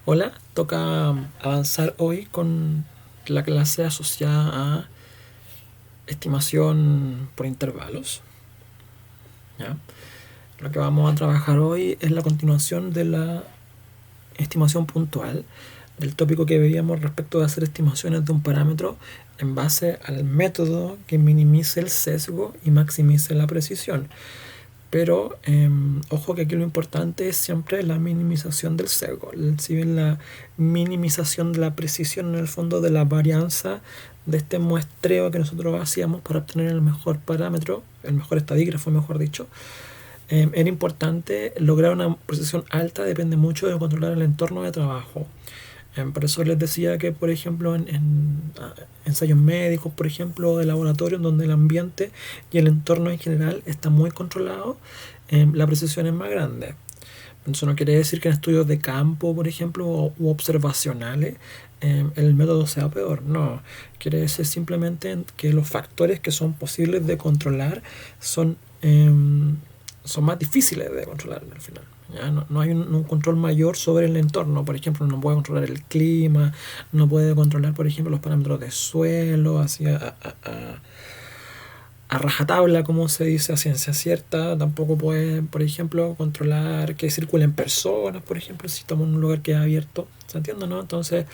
Hola, toca avanzar hoy con la clase asociada a estimación por intervalos. ¿Ya? Lo que vamos a trabajar hoy es la continuación de la estimación puntual, del tópico que veíamos respecto de hacer estimaciones de un parámetro en base al método que minimice el sesgo y maximice la precisión. Pero ojo que aquí lo importante es siempre la minimización del sesgo. Si bien la minimización de la precisión en el fondo de la varianza de este muestreo que nosotros hacíamos para obtener el mejor parámetro, el mejor estadígrafo, mejor dicho, era importante lograr una precisión alta, depende mucho de controlar el entorno de trabajo. Por eso les decía que, por ejemplo, en ensayos médicos, por ejemplo, de laboratorio, en donde el ambiente y el entorno en general está muy controlado, la precisión es más grande. Eso no quiere decir que en estudios de campo, por ejemplo, u observacionales, el método sea peor. No, quiere decir simplemente que los factores que son posibles de controlar son, son más difíciles de controlar al final. ¿Ya? No hay un control mayor sobre el entorno. Por ejemplo, no puede controlar el clima, no puede controlar, por ejemplo, los parámetros de suelo, a rajatabla, como se dice, a ciencia cierta. Tampoco puede, por ejemplo, controlar que circulen personas, por ejemplo, si estamos en un lugar que es abierto. ¿Se entiende, no? Entonces,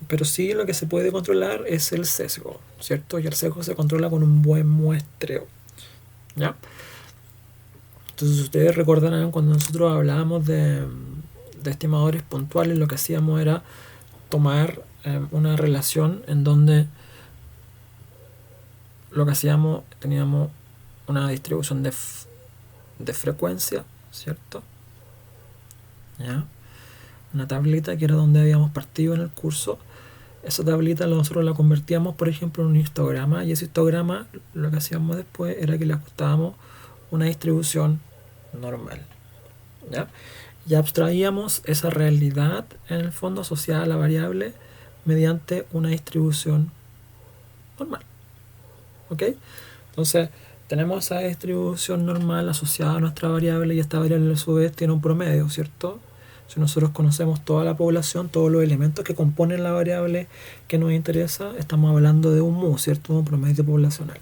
pero sí lo que se puede controlar es el sesgo, ¿cierto? Y el sesgo se controla con un buen muestreo. ¿Ya? Entonces ustedes recordarán cuando nosotros hablábamos de estimadores puntuales, lo que hacíamos era tomar una relación en donde lo que hacíamos, teníamos una distribución de frecuencia, ¿cierto? ¿Ya? Una tablita que era donde habíamos partido en el curso. Esa tablita nosotros la convertíamos, por ejemplo, en un histograma, y ese histograma lo que hacíamos después era que le ajustábamos una distribución normal. ¿Ya? Y abstraíamos esa realidad en el fondo asociada a la variable mediante una distribución normal. ¿Ok? Entonces, tenemos esa distribución normal asociada a nuestra variable, y esta variable a su vez tiene un promedio, ¿cierto? Si nosotros conocemos toda la población, todos los elementos que componen la variable que nos interesa, estamos hablando de un mu, ¿cierto? Un promedio poblacional.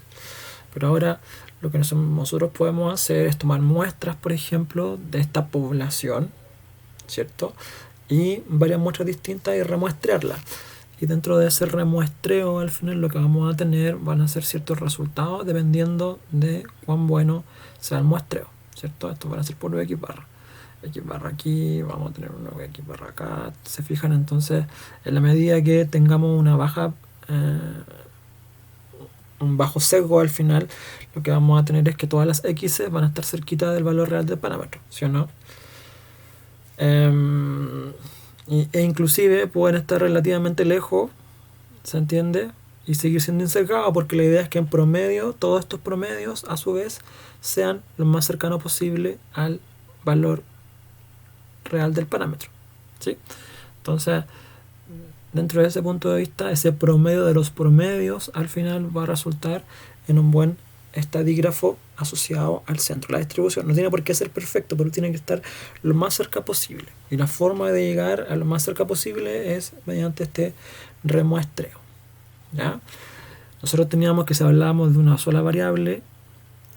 Pero ahora lo que nosotros podemos hacer es tomar muestras, por ejemplo, de esta población, ¿cierto? Y varias muestras distintas y remuestrearlas. Y dentro de ese remuestreo, al final lo que vamos a tener van a ser ciertos resultados dependiendo de cuán bueno sea el muestreo, ¿cierto? Esto van a ser por X barra. X barra aquí, vamos a tener una X barra acá. Se fijan, entonces, en la medida que tengamos una baja, un bajo sesgo al final, lo que vamos a tener es que todas las X van a estar cerquita del valor real del parámetro, ¿sí o no? E inclusive pueden estar relativamente lejos, ¿se entiende? Y seguir siendo incercados, porque la idea es que en promedio, todos estos promedios a su vez sean lo más cercano posible al valor real del parámetro, ¿sí? Entonces, dentro de ese punto de vista, ese promedio de los promedios al final va a resultar en un buen estadígrafo asociado al centro. La distribución no tiene por qué ser perfecto, pero tiene que estar lo más cerca posible. Y la forma de llegar a lo más cerca posible es mediante este remuestreo. ¿Ya? Nosotros teníamos que, si hablábamos de una sola variable,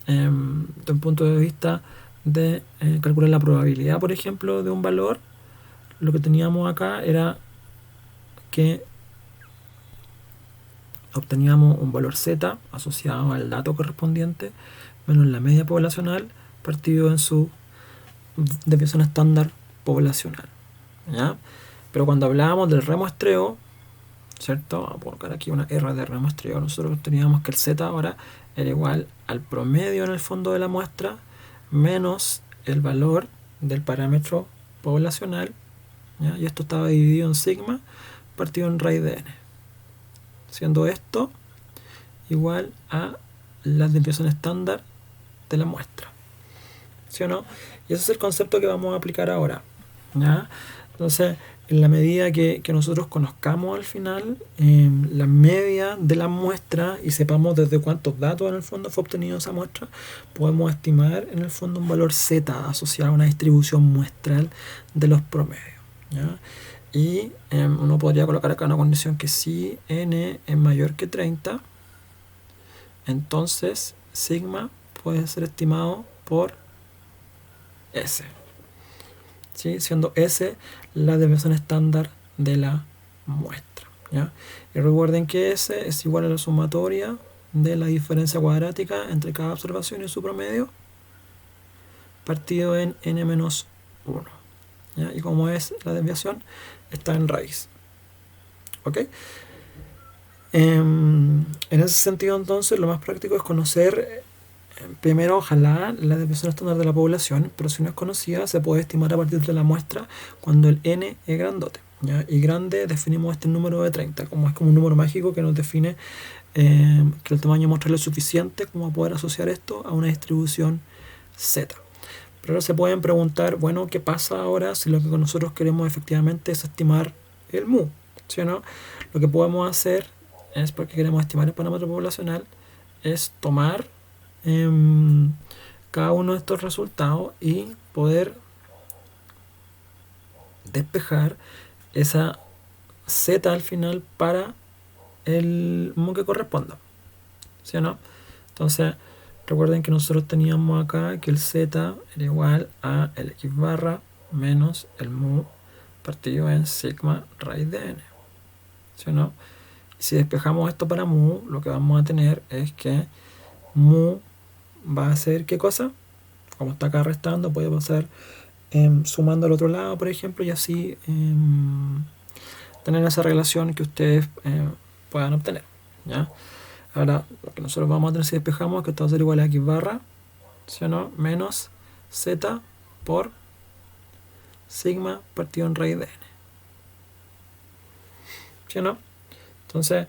desde un punto de vista de calcular la probabilidad, por ejemplo, de un valor, lo que teníamos acá era que obteníamos un valor z asociado al dato correspondiente menos la media poblacional partido en su desviación estándar poblacional, ¿ya? Pero cuando hablábamos del remuestreo, ¿cierto? Vamos a colocar aquí una R de remuestreo. Nosotros teníamos que el z ahora era igual al promedio en el fondo de la muestra menos el valor del parámetro poblacional, ¿ya? Y esto estaba dividido en sigma partido en raíz de n, siendo esto igual a la desviación estándar de la muestra, ¿sí o no? Y ese es el concepto que vamos a aplicar ahora, ¿ya? Entonces, en la medida que nosotros conozcamos al final la media de la muestra y sepamos desde cuántos datos en el fondo fue obtenido esa muestra, podemos estimar en el fondo un valor z asociado a una distribución muestral de los promedios, ¿ya? Y uno podría colocar acá una condición que si n es mayor que 30, entonces sigma puede ser estimado por S, ¿sí? Siendo S la desviación estándar de la muestra, ¿ya? Y recuerden que S es igual a la sumatoria de la diferencia cuadrática entre cada observación y su promedio partido en n-1, ¿ya? Y como es la desviación, está en raíz. ¿Ok? En ese sentido, entonces, lo más práctico es conocer primero, ojalá, la desviación estándar de la población, pero si no es conocida, se puede estimar a partir de la muestra cuando el n es grandote, ¿ya? Y grande definimos este número de 30, como es como un número mágico que nos define que el tamaño muestral es suficiente como poder asociar esto a una distribución z. Pero ahora se pueden preguntar, bueno, ¿qué pasa ahora si lo que nosotros queremos efectivamente es estimar el mu? ¿Sí o no? Lo que podemos hacer es, porque queremos estimar el parámetro poblacional, es tomar cada uno de estos resultados y poder despejar esa z al final para el mu que corresponda. ¿Sí o no? Entonces, recuerden que nosotros teníamos acá que el z era igual a el x barra menos el mu partido en sigma raíz de n. ¿Sí o no? Y si despejamos esto para mu, lo que vamos a tener es que mu va a ser ¿qué cosa? Como está acá restando, puede pasar sumando al otro lado, por ejemplo, y así tener esa relación que ustedes puedan obtener, ¿ya? Ahora, lo que nosotros vamos a tener si despejamos es que esto va a ser igual a x barra, ¿sí o no? Menos z por sigma partido en raíz de n. ¿Sí o no? Entonces,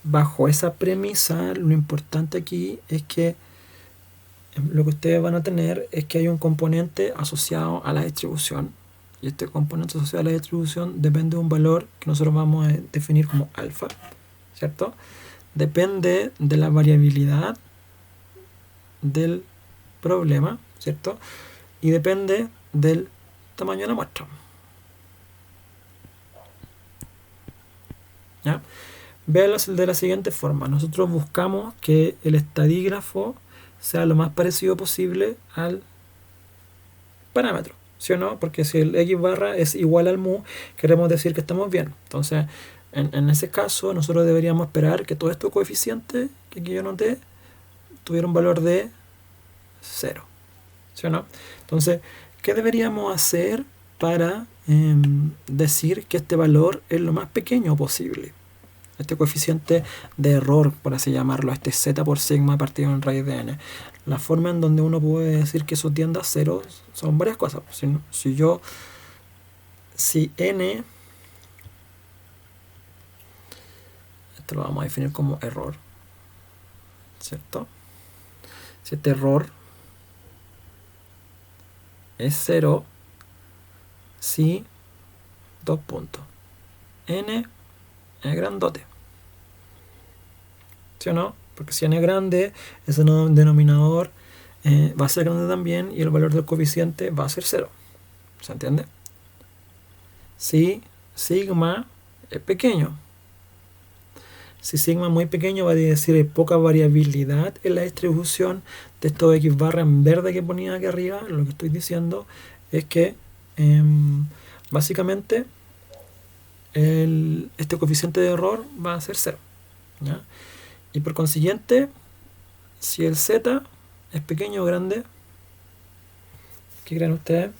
bajo esa premisa, lo importante aquí es que lo que ustedes van a tener es que hay un componente asociado a la distribución, y este componente asociado a la distribución depende de un valor que nosotros vamos a definir como alfa, ¿cierto? Depende de la variabilidad del problema, ¿cierto? Y depende del tamaño de la muestra. ¿Ya? Véanlo de la siguiente forma. Nosotros buscamos que el estadígrafo sea lo más parecido posible al parámetro, ¿sí o no? Porque si el x barra es igual al mu, queremos decir que estamos bien. Entonces, en ese caso, nosotros deberíamos esperar que todos estos coeficientes que aquí yo noté tuvieran un valor de 0, ¿sí o no? Entonces, ¿qué deberíamos hacer para decir que este valor es lo más pequeño posible? Este coeficiente de error, por así llamarlo, este z por sigma partido en raíz de n. La forma en donde uno puede decir que eso tiende a 0 son varias cosas. Si n, esto lo vamos a definir como error, ¿cierto? Si este error es 0, si, dos puntos, n es grandote, ¿sí o no? Porque si n es grande, ese denominador va a ser grande también y el valor del coeficiente va a ser 0. ¿Se entiende? Si sigma es pequeño. Si sigma es muy pequeño, va a decir hay poca variabilidad en la distribución de estos x barra en verde que ponía aquí arriba. Lo que estoy diciendo es que básicamente este coeficiente de error va a ser 0, ¿ya? Y por consiguiente, si el z es pequeño o grande, ¿qué creen ustedes?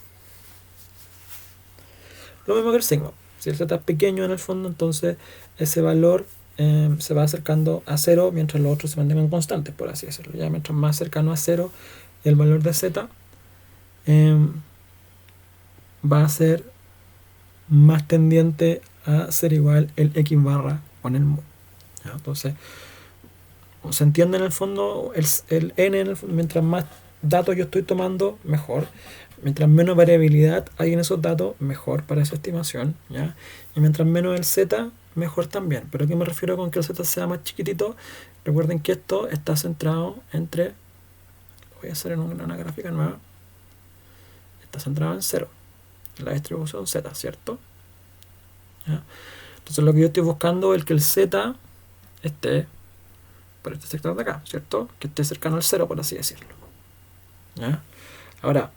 Lo mismo que el sigma. Si el z es pequeño en el fondo, entonces ese valor se va acercando a 0 mientras los otros se mantengan constantes, por así decirlo. Ya mientras más cercano a 0 el valor de z, va a ser más tendiente a ser igual el x barra con el mu. ¿Ya? Entonces, se entiende en el fondo el n, en el fondo, mientras más datos yo estoy tomando, mejor. Mientras menos variabilidad hay en esos datos, mejor para esa estimación, ¿ya? Y mientras menos el z, mejor también. ¿Pero a qué me refiero con que el z sea más chiquitito? Recuerden que esto está centrado entre, lo voy a hacer en una gráfica nueva, está centrado en 0, la distribución Z, ¿cierto? ¿Ya? Entonces lo que yo estoy buscando es que el Z esté por este sector de acá, ¿cierto? Que esté cercano al 0, por así decirlo. ¿Ya? Ahora,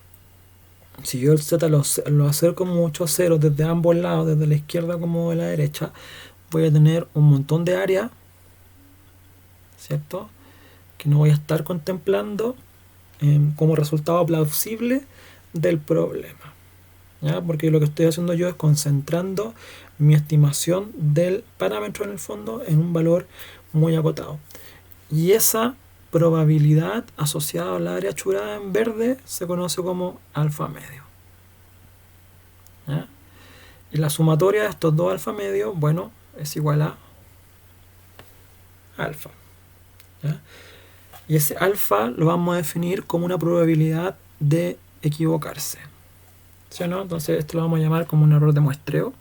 si yo el Z lo acerco mucho a 0 desde ambos lados, desde la izquierda como de la derecha, voy a tener un montón de área, ¿cierto? Que no voy a estar contemplando como resultado plausible del problema. ¿Ya? Porque lo que estoy haciendo yo es concentrando mi estimación del parámetro en el fondo en un valor muy acotado. Y esa probabilidad asociada a la área churada en verde se conoce como alfa medio. ¿Ya? Y la sumatoria de estos dos alfa medios, bueno, es igual a alfa. ¿Ya? Y ese alfa lo vamos a definir como una probabilidad de equivocarse. ¿Sí o no? Entonces esto lo vamos a llamar como un error de muestreo.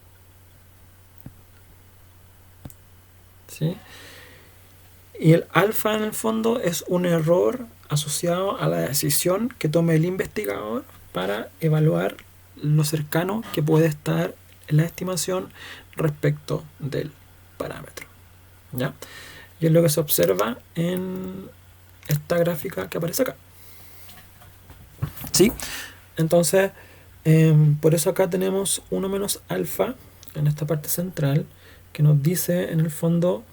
¿Sí? Y el alfa en el fondo es un error asociado a la decisión que tome el investigador para evaluar lo cercano que puede estar la estimación respecto del parámetro. ¿Ya? Y es lo que se observa en esta gráfica que aparece acá. ¿Sí? Entonces, por eso acá tenemos 1 menos alfa en esta parte central que nos dice en el fondo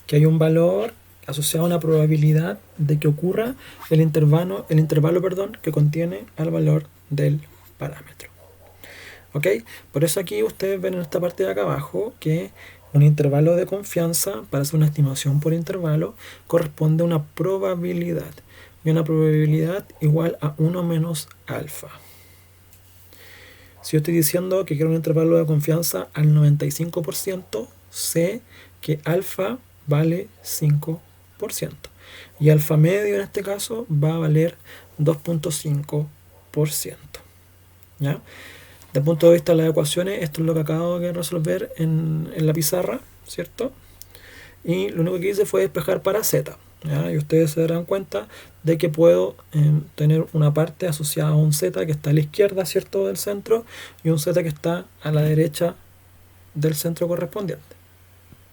que hay un valor asociado a una probabilidad de que ocurra el intervalo que contiene al valor del parámetro. ¿Ok? Por eso aquí ustedes ven en esta parte de acá abajo que un intervalo de confianza, para hacer una estimación por intervalo, corresponde a una probabilidad. Y una probabilidad igual a 1 menos alfa. Si yo estoy diciendo que quiero un intervalo de confianza al 95%, sé que alfa vale 5%. Y alfa medio en este caso va a valer 2.5%. ¿Ya? Desde el punto de vista de las ecuaciones, esto es lo que acabo de resolver en la pizarra, ¿cierto? Y lo único que hice fue despejar para z. ¿Ya? Y ustedes se darán cuenta de que puedo tener una parte asociada a un z que está a la izquierda, ¿cierto?, del centro, y un z que está a la derecha del centro correspondiente.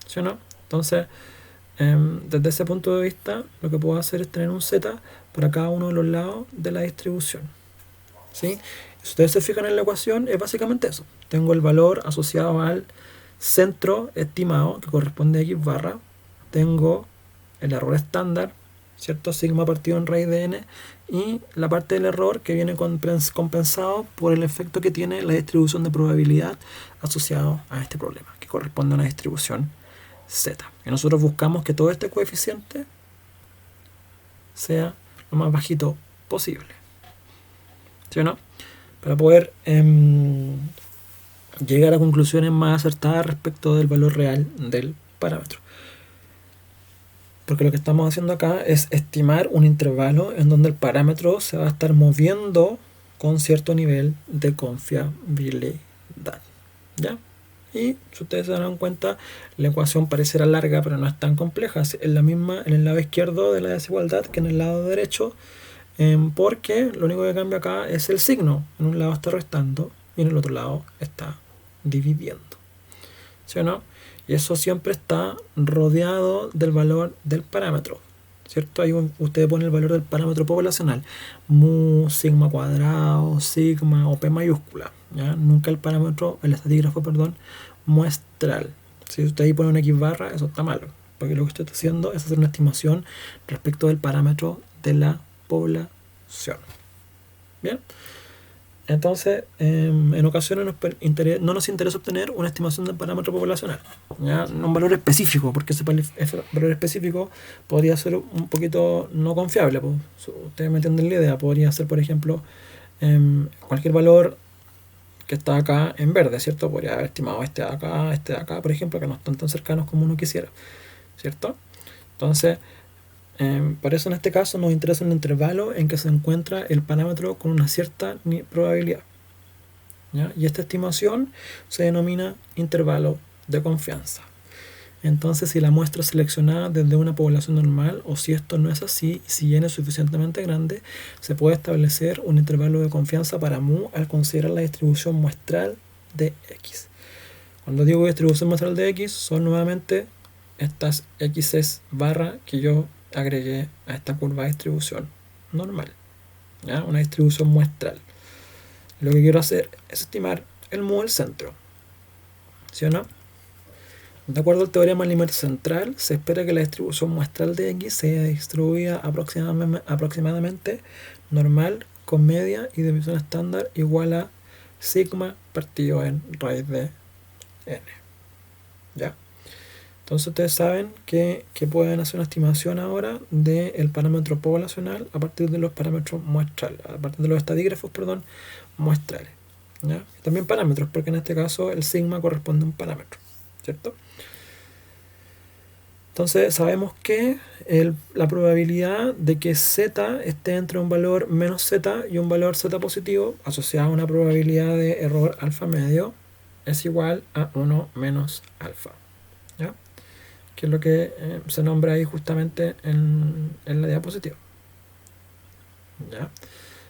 ¿Sí o no? Entonces, desde ese punto de vista, lo que puedo hacer es tener un z para cada uno de los lados de la distribución. ¿Sí? Si ustedes se fijan en la ecuación, es básicamente eso. Tengo el valor asociado al centro estimado, que corresponde a x barra. Tengo el error estándar, ¿cierto? Sigma partido en raíz de n. Y la parte del error que viene compensado por el efecto que tiene la distribución de probabilidad asociado a este problema, que corresponde a una distribución z. Y nosotros buscamos que todo este coeficiente sea lo más bajito posible. ¿Sí o no? Para poder llegar a conclusiones más acertadas respecto del valor real del parámetro. Porque lo que estamos haciendo acá es estimar un intervalo en donde el parámetro se va a estar moviendo con cierto nivel de confiabilidad. ¿Ya? Y si ustedes se dan cuenta, la ecuación parecerá larga, pero no es tan compleja. Es la misma en el lado izquierdo de la desigualdad que en el lado derecho, porque lo único que cambia acá es el signo. En un lado está restando y en el otro lado está dividiendo. ¿Sí o no? Y eso siempre está rodeado del valor del parámetro, ¿cierto? Ahí usted pone el valor del parámetro poblacional, mu, sigma cuadrado, sigma o p mayúscula, ¿ya? Nunca el parámetro, el estatígrafo, perdón, muestral. Si usted ahí pone una x barra, eso está malo, porque lo que usted está haciendo es hacer una estimación respecto del parámetro de la población. ¿Bien? Entonces, en ocasiones no nos interesa obtener una estimación del parámetro poblacional, ¿ya? Un valor específico, porque ese valor específico podría ser un poquito no confiable. Pues. Ustedes me entienden la idea. Podría ser, por ejemplo, cualquier valor que está acá en verde, ¿cierto? Podría haber estimado este de acá, por ejemplo, que no están tan cercanos como uno quisiera, ¿cierto? Entonces, por eso en este caso nos interesa un intervalo en que se encuentra el parámetro con una cierta probabilidad, ¿ya? Y esta estimación se denomina intervalo de confianza. Entonces, si la muestra es seleccionada desde una población normal, o si esto no es así, y si n es suficientemente grande, se puede establecer un intervalo de confianza para mu al considerar la distribución muestral de x. Cuando digo distribución muestral de x, son nuevamente estas x's barra que yo agregué a esta curva de distribución normal, ¿ya? Una distribución muestral. Lo que quiero hacer es estimar el mu del centro, ¿sí o no? De acuerdo al teorema del límite central, se espera que la distribución muestral de x sea distribuida aproximadamente normal con media y desviación estándar igual a sigma partido en raíz de n. ¿Ya? Entonces ustedes saben que pueden hacer una estimación ahora del parámetro poblacional a partir de los parámetros muestrales, a partir de los estadígrafos, perdón, muestrales. ¿Ya? Y también parámetros, porque en este caso el sigma corresponde a un parámetro, ¿cierto? Entonces sabemos que la probabilidad de que z esté entre un valor menos z y un valor z positivo asociada a una probabilidad de error alfa medio es igual a 1 menos alfa, ¿ya? Que es lo que se nombra ahí justamente en la diapositiva, ¿ya?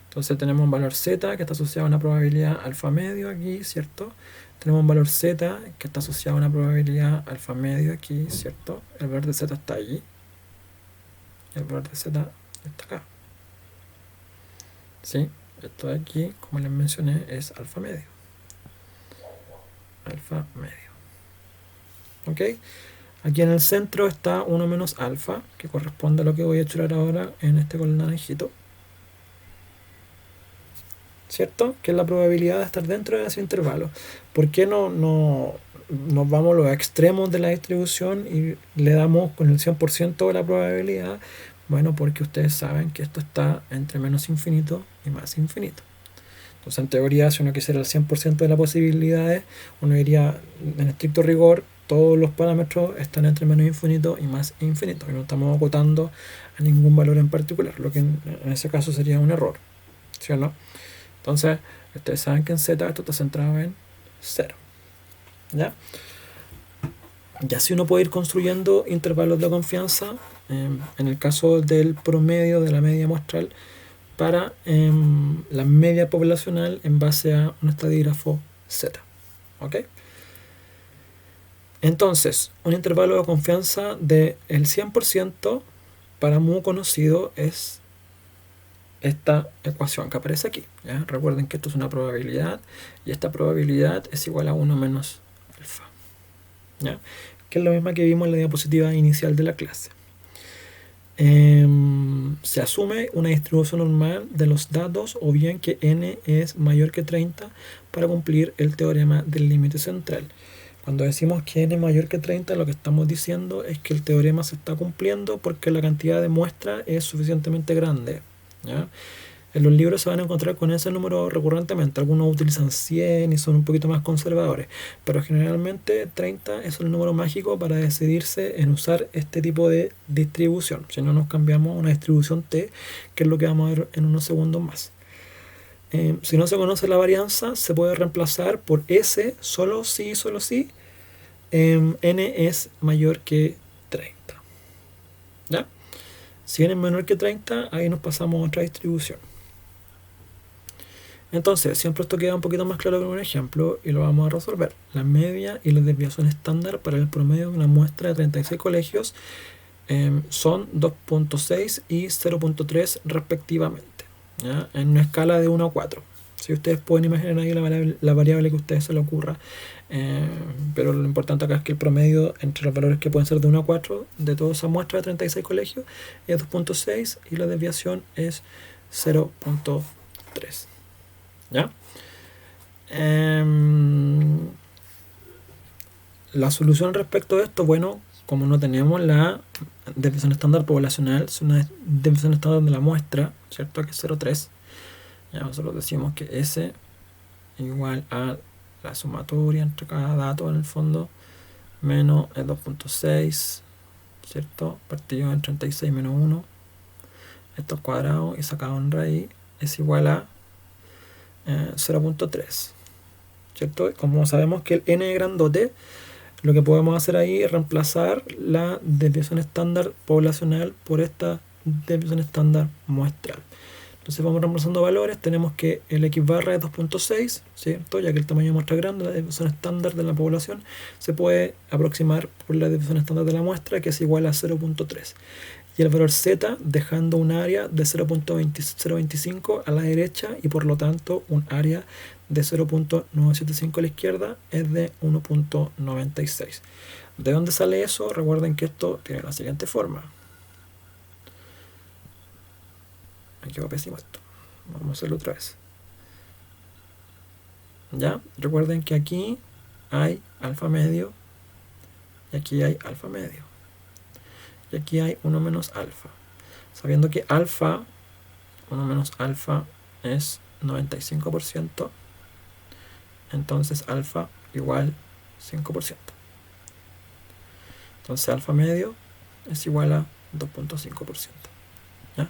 Entonces tenemos un valor z que está asociado a una probabilidad alfa medio aquí, ¿cierto? Tenemos un valor z que está asociado a una probabilidad alfa medio aquí, ¿cierto? El valor de z está allí. El valor de z está acá. ¿Sí? Esto de aquí, como les mencioné, es alfa medio. Alfa medio. ¿Ok? Aquí en el centro está 1 menos alfa, que corresponde a lo que voy a chular ahora en este color naranjito, ¿cierto? Que es la probabilidad de estar dentro de ese intervalo. ¿Por qué no nos vamos a los extremos de la distribución y le damos con el 100% de la probabilidad? Bueno, porque ustedes saben que esto está entre menos infinito y más infinito. Entonces, en teoría, si uno quisiera el 100% de las posibilidades, uno diría, en estricto rigor, todos los parámetros están entre menos infinito y más infinito, y no estamos acotando a ningún valor en particular, lo que en ese caso sería un error, ¿sí o no? Entonces, ustedes saben que en z esto está centrado en 0, ¿ya? Y así uno puede ir construyendo intervalos de confianza, en el caso del promedio de la media muestral, para la media poblacional en base a un estadígrafo z. ¿Ok? Entonces, un intervalo de confianza del 100% para mu conocido es esta ecuación que aparece aquí, ¿ya? Recuerden que esto es una probabilidad y esta probabilidad es igual a 1 menos alfa, ¿ya? Que es lo mismo que vimos en la diapositiva inicial de la clase. Se asume una distribución normal de los datos o bien que n es mayor que 30 para cumplir el teorema del límite central. Cuando decimos que n es mayor que 30, lo que estamos diciendo es que el teorema se está cumpliendo porque la cantidad de muestras es suficientemente grande, ¿ya? En los libros se van a encontrar con ese número recurrentemente. Algunos utilizan 100 y son un poquito más conservadores, pero generalmente 30 es el número mágico para decidirse en usar este tipo de distribución. Si no, nos cambiamos a una distribución t, que es lo que vamos a ver en unos segundos más. Si no se conoce la varianza, se puede reemplazar por s, solo si n es mayor que 30, ¿ya? Si n es menor que 30, ahí nos pasamos a otra distribución. Entonces, siempre esto queda un poquito más claro con un ejemplo y lo vamos a resolver. La media y la desviación estándar para el promedio de una muestra de 36 colegios son 2.6 y 0.3 respectivamente, ¿ya? En una escala de 1 a 4. Si ustedes pueden imaginar ahí la variable que a ustedes se le ocurra, pero lo importante acá es que el promedio entre los valores que pueden ser de 1 a 4 de toda esa muestra de 36 colegios es 2.6 y la desviación es 0.3. ¿Ya? La solución respecto a esto, bueno, como no tenemos la desviación estándar poblacional, es una desviación estándar de la muestra, ¿cierto? Que es 0.3. Ya nosotros decimos que S igual a la sumatoria entre cada dato en el fondo menos el 2.6, ¿cierto? Partido en 36 menos 1. Esto es cuadrado y sacado en raíz es igual a 0.3, ¿cierto? Como sabemos que el n es grandote, lo que podemos hacer ahí es reemplazar la desviación estándar poblacional por esta desviación estándar muestral. Entonces vamos reemplazando valores, tenemos que el X barra es 2.6, ¿cierto? Ya que el tamaño de muestra es grande, la desviación estándar de la población se puede aproximar por la desviación estándar de la muestra, que es igual a 0.3. Y el valor Z dejando un área de 0.025 a la derecha y por lo tanto un área de 0.975 a la izquierda es de 1.96. ¿De dónde sale eso? Recuerden que esto tiene la siguiente forma. Aquí va pésimo esto. Vamos a hacerlo otra vez. ¿Ya? Recuerden que aquí hay alfa medio y aquí hay alfa medio. Y aquí hay 1 menos alfa. Sabiendo que alfa, 1 menos alfa es 95%, entonces alfa igual 5%. Entonces alfa medio es igual a 2.5%. ¿Ya?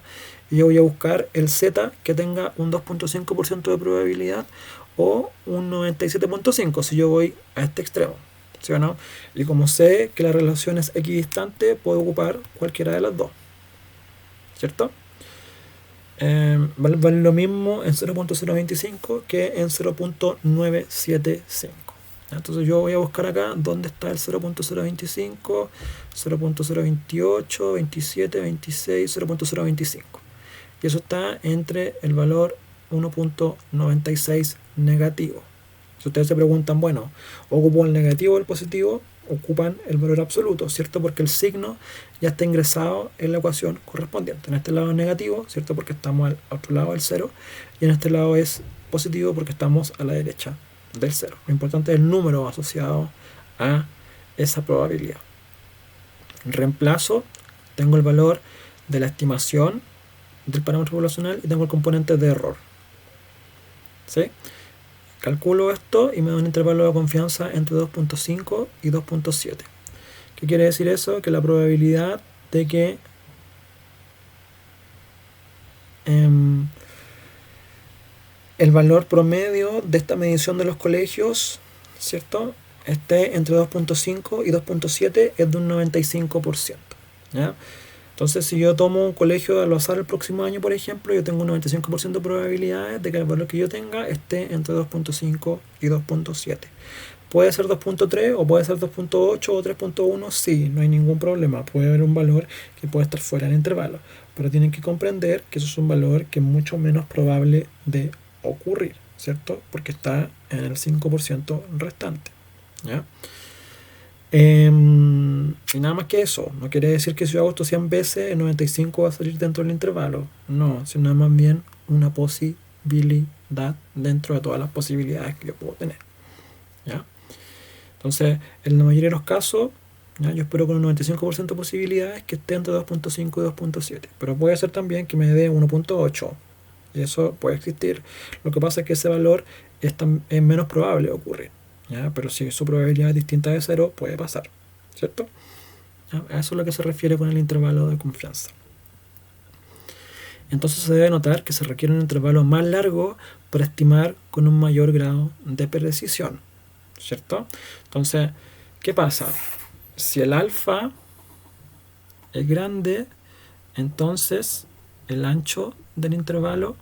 Y yo voy a buscar el Z que tenga un 2.5% de probabilidad o un 97.5% si yo voy a este extremo, ¿sí o no? Y como sé que la relación es equidistante, puedo ocupar cualquiera de las dos, ¿cierto? Vale lo mismo en 0.025 que en 0.975. Entonces yo voy a buscar acá dónde está el 0.025, 0.028, 27, 26, 0.025. Y eso está entre el valor 1.96 negativo. Si ustedes se preguntan, bueno, ¿ocupo el negativo o el positivo? Ocupan el valor absoluto, ¿cierto? Porque el signo ya está ingresado en la ecuación correspondiente. En este lado es negativo, ¿cierto? Porque estamos al otro lado del 0. Y en este lado es positivo porque estamos a la derecha del 0. Lo importante es el número asociado a esa probabilidad. Reemplazo, tengo el valor de la estimación del parámetro poblacional y tengo el componente de error. ¿Sí? Calculo esto y me da un intervalo de confianza entre 2.5 y 2.7. ¿Qué quiere decir eso? Que la probabilidad de que el valor promedio de esta medición de los colegios, ¿cierto?, esté entre 2.5 y 2.7 es de un 95%. ¿Ya? Entonces, si yo tomo un colegio al azar el próximo año, por ejemplo, yo tengo un 95% de probabilidades de que el valor que yo tenga esté entre 2.5 y 2.7. Puede ser 2.3 o puede ser 2.8 o 3.1, sí, no hay ningún problema. Puede haber un valor que puede estar fuera del intervalo, pero tienen que comprender que eso es un valor que es mucho menos probable de ocurrir, ¿cierto? Porque está en el 5% restante. ¿Ya? Y nada más que eso. No quiere decir que si yo hago esto 100 veces, el 95 va a salir dentro del intervalo. No, sino más bien una posibilidad dentro de todas las posibilidades que yo puedo tener. ¿Ya? Entonces, en la mayoría de los casos, ¿ya?, yo espero con un 95% de posibilidades que esté entre 2.5 y 2.7. Pero puede ser también que me dé 1.8. Y eso puede existir. Lo que pasa es que ese valor es menos probable de ocurrir. ¿Ya? Pero si su probabilidad es distinta de 0, puede pasar, ¿cierto? ¿Ya? A eso es lo que se refiere con el intervalo de confianza. Entonces se debe notar que se requiere un intervalo más largo para estimar con un mayor grado de precisión, ¿cierto? Entonces, ¿qué pasa? Si el alfa es grande, entonces el ancho del intervalo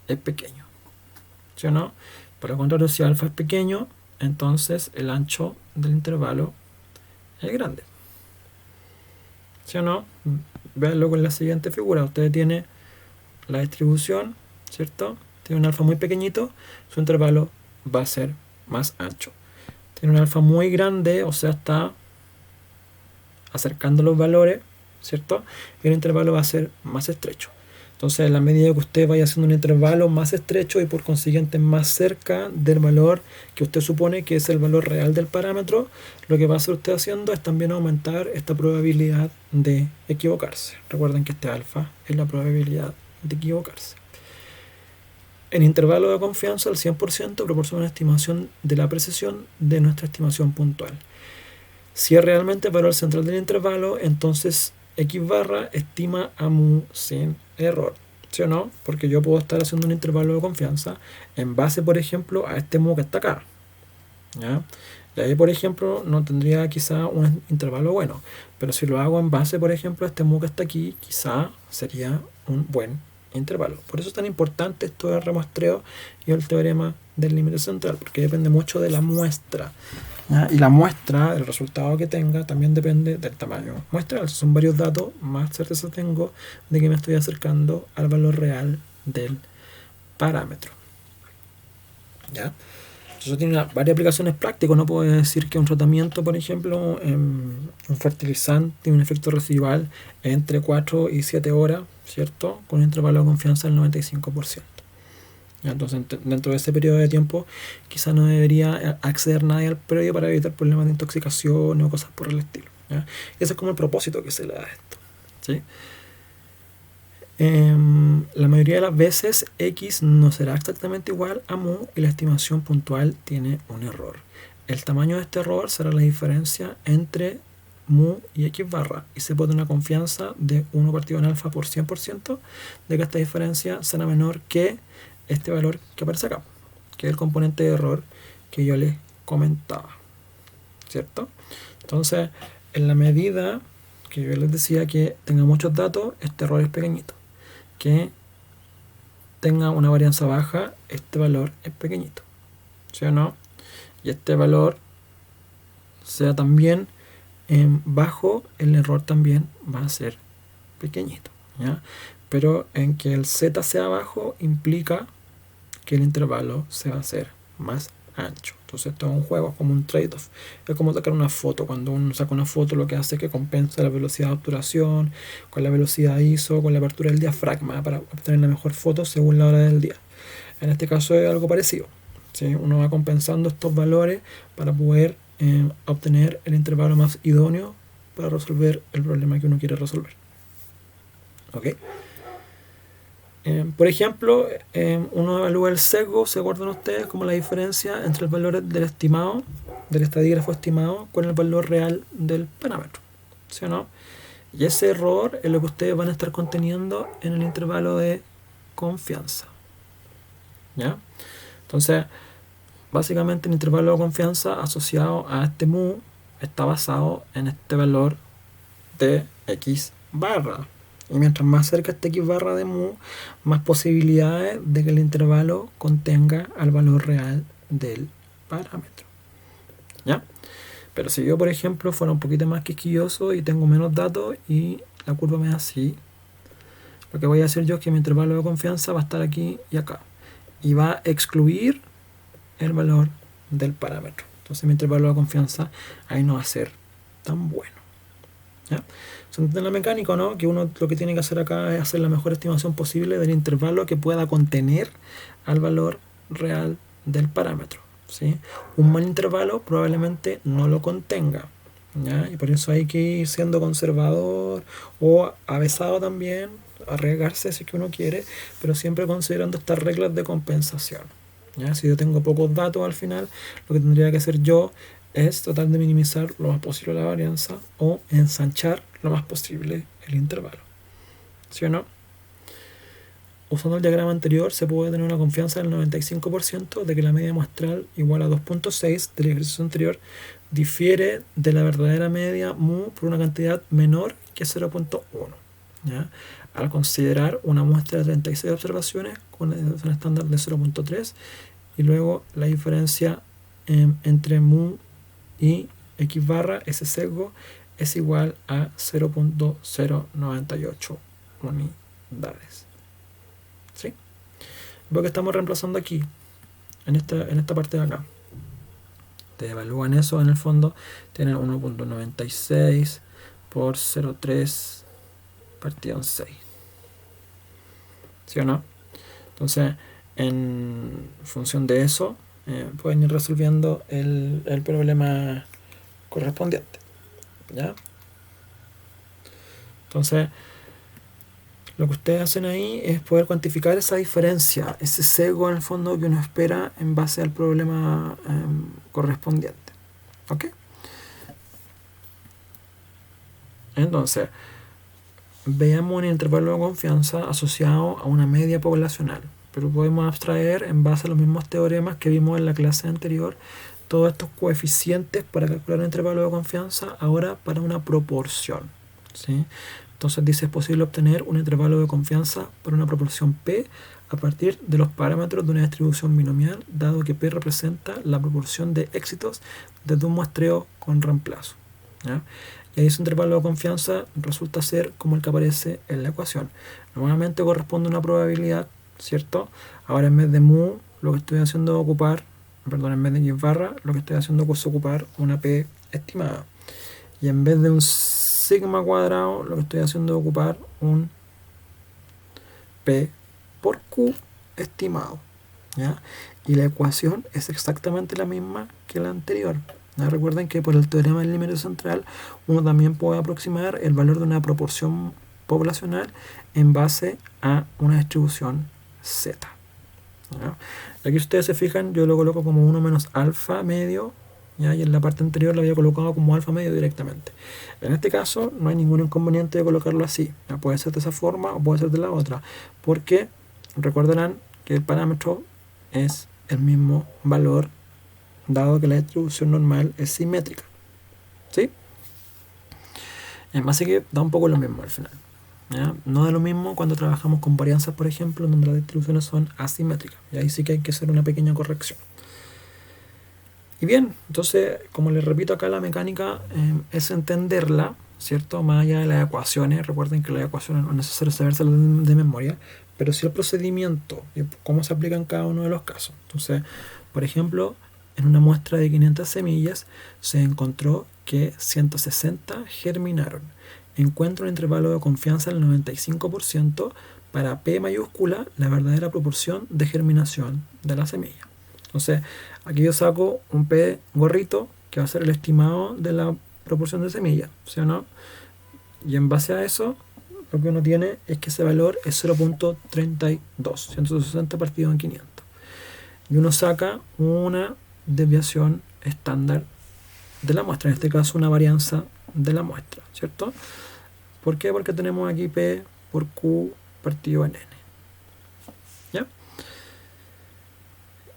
es pequeño, ¿sí o no? Por el contrario, si alfa es pequeño, entonces el ancho del intervalo es grande, ¿sí o no? Veanlo con la siguiente figura. Usted tiene la distribución, ¿cierto? Tiene un alfa muy pequeñito, su intervalo va a ser más ancho. Tiene un alfa muy grande, o sea, está acercando los valores, ¿cierto? Y el intervalo va a ser más estrecho. Entonces, en la medida que usted vaya haciendo un intervalo más estrecho y por consiguiente más cerca del valor que usted supone que es el valor real del parámetro, lo que va a hacer usted haciendo es también aumentar esta probabilidad de equivocarse. Recuerden que este alfa es la probabilidad de equivocarse. En intervalo de confianza, el 100% proporciona una estimación de la precisión de nuestra estimación puntual. Si es realmente el valor central del intervalo, entonces X barra estima a mu sin error, ¿sí o no? Porque yo puedo estar haciendo un intervalo de confianza en base, por ejemplo, a este mu que está acá, ¿ya? Y ahí, por ejemplo, no tendría quizá un intervalo bueno, pero si lo hago en base, por ejemplo, a este mu que está aquí, quizá sería un buen intervalo. Por eso es tan importante esto del remuestreo y el teorema del límite central, porque depende mucho de la muestra, ¿ya? Y la muestra, el resultado que tenga, también depende del tamaño muestral. Son varios datos, más certeza tengo de que me estoy acercando al valor real del parámetro, ¿ya? Eso tiene varias aplicaciones prácticas. No puedo decir que un tratamiento, por ejemplo, un fertilizante tiene un efecto residual entre 4 y 7 horas, ¿cierto? Con un intervalo de confianza del 95%. ¿Ya? Entonces, dentro de ese periodo de tiempo, quizá no debería acceder nadie al predio para evitar problemas de intoxicación o cosas por el estilo, ¿ya? Ese es como el propósito que se le da a esto, ¿sí? La mayoría de las veces X no será exactamente igual a mu y la estimación puntual tiene un error. El tamaño de este error será la diferencia entre mu y X barra y se pone una confianza de 1 partido en alfa por 100% de que esta diferencia será menor que este valor que aparece acá, que es el componente de error que yo les comentaba, ¿cierto? Entonces, en la medida que yo les decía que tenga muchos datos, este error es pequeñito. Que tenga una varianza baja, este valor es pequeñito, ¿sí o no? Y este valor sea también bajo, el error también va a ser pequeñito, ¿ya? Pero en que el z sea bajo implica que el intervalo se va a hacer más ancho. Entonces esto es un juego, es como un trade-off. Es como sacar una foto. Cuando uno saca una foto, lo que hace es que compensa la velocidad de obturación con la velocidad ISO, con la apertura del diafragma para obtener la mejor foto según la hora del día. En este caso es algo parecido, ¿sí? Uno va compensando estos valores para poder obtener el intervalo más idóneo para resolver el problema que uno quiere resolver. ¿Ok? Por ejemplo, uno evalúa el sesgo, ¿se acuerdan ustedes? Como la diferencia entre el valor del estimado, del estadígrafo estimado, con el valor real del parámetro, ¿sí o no? Y ese error es lo que ustedes van a estar conteniendo en el intervalo de confianza, ¿ya? Entonces, básicamente el intervalo de confianza asociado a este mu está basado en este valor de X barra. Y mientras más cerca esté X barra de mu, más posibilidades de que el intervalo contenga al valor real del parámetro, ¿ya? Pero si yo, por ejemplo, fuera un poquito más quisquilloso y tengo menos datos y la curva me da así, lo que voy a hacer yo es que mi intervalo de confianza va a estar aquí y acá. Y va a excluir el valor del parámetro. Entonces mi intervalo de confianza ahí no va a ser tan bueno, ¿ya? Se entiende la mecánica, ¿no? Que uno lo que tiene que hacer acá es hacer la mejor estimación posible del intervalo que pueda contener al valor real del parámetro, ¿sí? Un mal intervalo probablemente no lo contenga, ¿ya? Y por eso hay que ir siendo conservador o avesado también, arriesgarse si es que uno quiere, pero siempre considerando estas reglas de compensación, ¿ya? Si yo tengo pocos datos al final, lo que tendría que hacer yo es tratar de minimizar lo más posible la varianza o ensanchar lo más posible el intervalo, ¿sí o no? Usando el diagrama anterior se puede tener una confianza del 95% de que la media muestral igual a 2.6 del ejercicio anterior difiere de la verdadera media mu por una cantidad menor que 0.1, ¿ya? Al considerar una muestra de 36 observaciones con una desviación estándar de 0.3 y luego la diferencia entre mu y X barra, ese sesgo, es igual a 0.098 unidades, ¿sí? Lo que estamos reemplazando aquí, en esta parte de acá, te evalúan eso, en el fondo tienen 1.96 por 0.3 partido en 6, ¿sí o no? Entonces, en función de eso, pueden ir resolviendo el problema correspondiente, ¿ya? Entonces, lo que ustedes hacen ahí es poder cuantificar esa diferencia, ese sesgo en el fondo que uno espera en base al problema correspondiente, ¿ok? Entonces, veamos un intervalo de confianza asociado a una media poblacional, pero podemos abstraer en base a los mismos teoremas que vimos en la clase anterior todos estos coeficientes para calcular un intervalo de confianza ahora para una proporción, ¿sí? Entonces dice, es posible obtener un intervalo de confianza para una proporción P a partir de los parámetros de una distribución binomial, dado que P representa la proporción de éxitos desde un muestreo con reemplazo, ¿ya? Y ahí ese intervalo de confianza resulta ser como el que aparece en la ecuación. Nuevamente corresponde a una probabilidad, ¿cierto? Ahora en vez de mu, lo que estoy haciendo es ocupar, perdón, en vez de y barra, lo que estoy haciendo es ocupar una P estimada. Y en vez de un sigma cuadrado, lo que estoy haciendo es ocupar un P por Q estimado, ¿ya? Y la ecuación es exactamente la misma que la anterior, ¿ya? Recuerden que por el teorema del límite central uno también puede aproximar el valor de una proporción poblacional en base a una distribución Z, ¿ya? Aquí ustedes se fijan, yo lo coloco como 1 menos alfa medio, ¿ya? Y en la parte anterior lo había colocado como alfa medio directamente. En este caso no hay ningún inconveniente de colocarlo así, ¿ya? Puede ser de esa forma o puede ser de la otra, porque recordarán que el parámetro es el mismo valor dado que la distribución normal es simétrica, ¿sí? Así que da un poco lo mismo al final, ¿ya? No da lo mismo cuando trabajamos con varianzas, por ejemplo, donde las distribuciones son asimétricas, y ahí sí que hay que hacer una pequeña corrección. Y bien, entonces, como les repito acá, la mecánica es entenderla, ¿cierto? Más allá de las ecuaciones. Recuerden que las ecuaciones no es necesario sabérselas de memoria, pero sí el procedimiento y cómo se aplica en cada uno de los casos. Entonces, por ejemplo, en una muestra de 500 semillas se encontró que 160 germinaron. Encuentro un intervalo de confianza del 95% para P mayúscula, la verdadera proporción de germinación de la semilla. Entonces, aquí yo saco un P gorrito, que va a ser el estimado de la proporción de semilla, ¿sí o no? Y en base a eso, lo que uno tiene es que ese valor es 0.32, 160 partido en 500. Y uno saca una desviación estándar de la muestra, en este caso una varianza de la muestra, ¿cierto? ¿Por qué? Porque tenemos aquí P por Q partido en N. ¿Ya?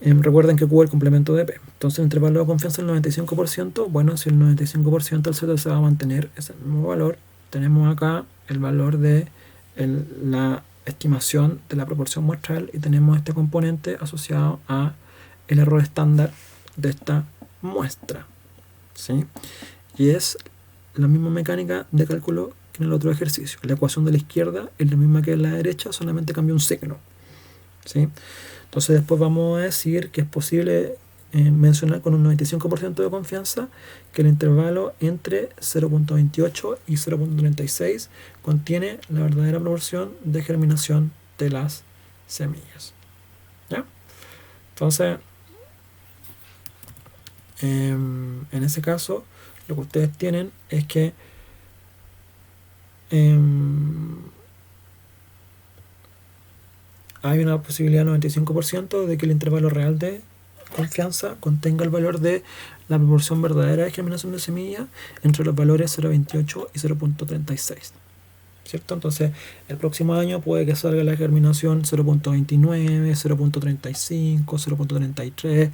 Recuerden que Q es el complemento de P. Entonces, el intervalo de confianza del 95%, bueno, si el 95% del Z se va a mantener ese mismo valor, tenemos acá el valor de la estimación de la proporción muestral y tenemos este componente asociado a el error estándar de esta muestra, ¿sí? Y es la misma mecánica de cálculo que en el otro ejercicio. La ecuación de la izquierda es la misma que en la derecha, solamente cambia un signo, ¿sí? Entonces después vamos a decir que es posible mencionar con un 95% de confianza que el intervalo entre 0.28 y 0.36 contiene la verdadera proporción de germinación de las semillas, ¿ya? Entonces, en ese caso, lo que ustedes tienen es que hay una posibilidad del 95% de que el intervalo real de confianza contenga el valor de la proporción verdadera de germinación de semilla entre los valores 0.28 y 0.36, ¿cierto? Entonces, el próximo año puede que salga la germinación 0.29, 0.35, 0.33,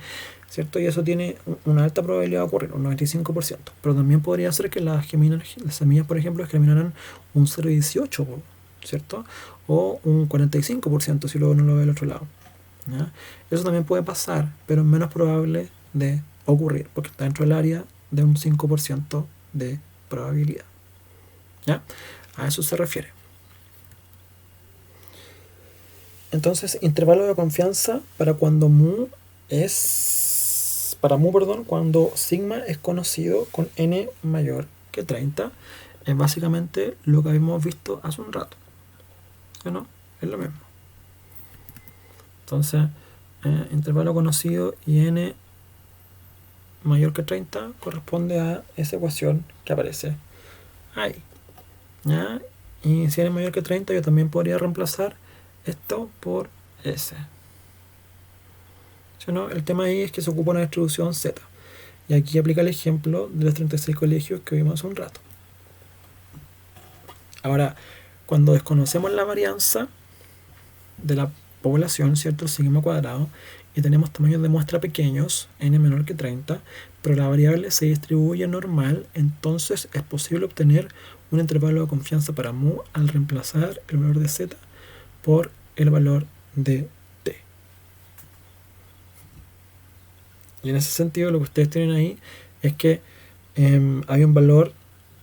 ¿cierto? Y eso tiene una alta probabilidad de ocurrir, un 95%. Pero también podría ser que las semillas, por ejemplo, germinaran un 0.18%, ¿cierto? O un 45% si luego no lo ve al otro lado, ¿ya? Eso también puede pasar, pero es menos probable de ocurrir, porque está dentro del área de un 5% de probabilidad, ¿ya? A eso se refiere. Entonces, intervalo de confianza para cuando cuando sigma es conocido con n mayor que 30, es básicamente lo que habíamos visto hace un rato, ¿no? Es lo mismo. Entonces, intervalo conocido y n mayor que 30 corresponde a esa ecuación que aparece ahí, ¿ya? Y si n es mayor que 30, yo también podría reemplazar esto por S. ¿Sí, no? El tema ahí es que se ocupa una distribución Z. Y aquí aplica el ejemplo de los 36 colegios que vimos hace un rato. Ahora, cuando desconocemos la varianza de la población, ¿cierto? El sigma cuadrado, y tenemos tamaños de muestra pequeños, n menor que 30, pero la variable se distribuye normal, entonces es posible obtener un intervalo de confianza para mu al reemplazar el valor de z por el valor de t. Y en ese sentido lo que ustedes tienen ahí es que hay un valor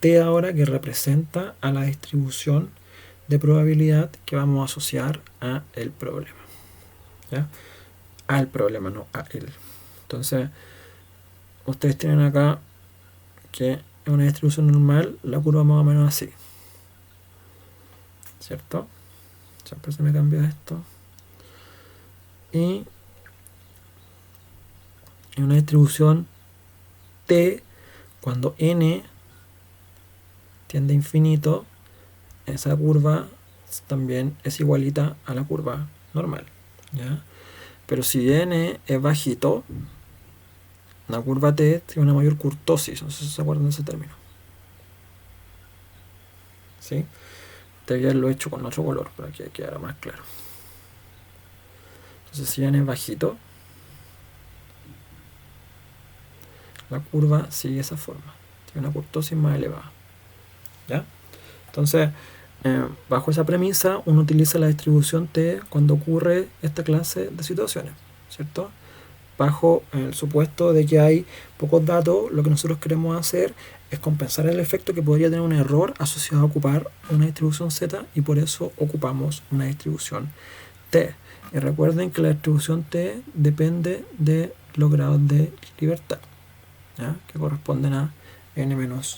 t ahora que representa a la distribución de probabilidad que vamos a asociar a el problema. ¿Ya? Al problema, no a él. Entonces, ustedes tienen acá que es una distribución normal, la curva más o menos así. ¿Cierto? Siempre se me cambia esto. Y una distribución t, cuando n tiende a infinito, esa curva también es igualita a la curva normal. ¿Ya? Pero si n es bajito, la curva t tiene una mayor kurtosis. No sé si se acuerdan de ese término. ¿Sí? Debería haberlo hecho con otro color para que quedara más claro. Entonces si n es bajito, la curva sigue esa forma. Tiene una kurtosis más elevada. ¿Ya? Entonces, bajo esa premisa, uno utiliza la distribución t cuando ocurre esta clase de situaciones, ¿cierto? Bajo el supuesto de que hay pocos datos, lo que nosotros queremos hacer es compensar el efecto que podría tener un error asociado a ocupar una distribución z, y por eso ocupamos una distribución t. Y recuerden que la distribución t depende de los grados de libertad, ¿ya? Que corresponden a n-1.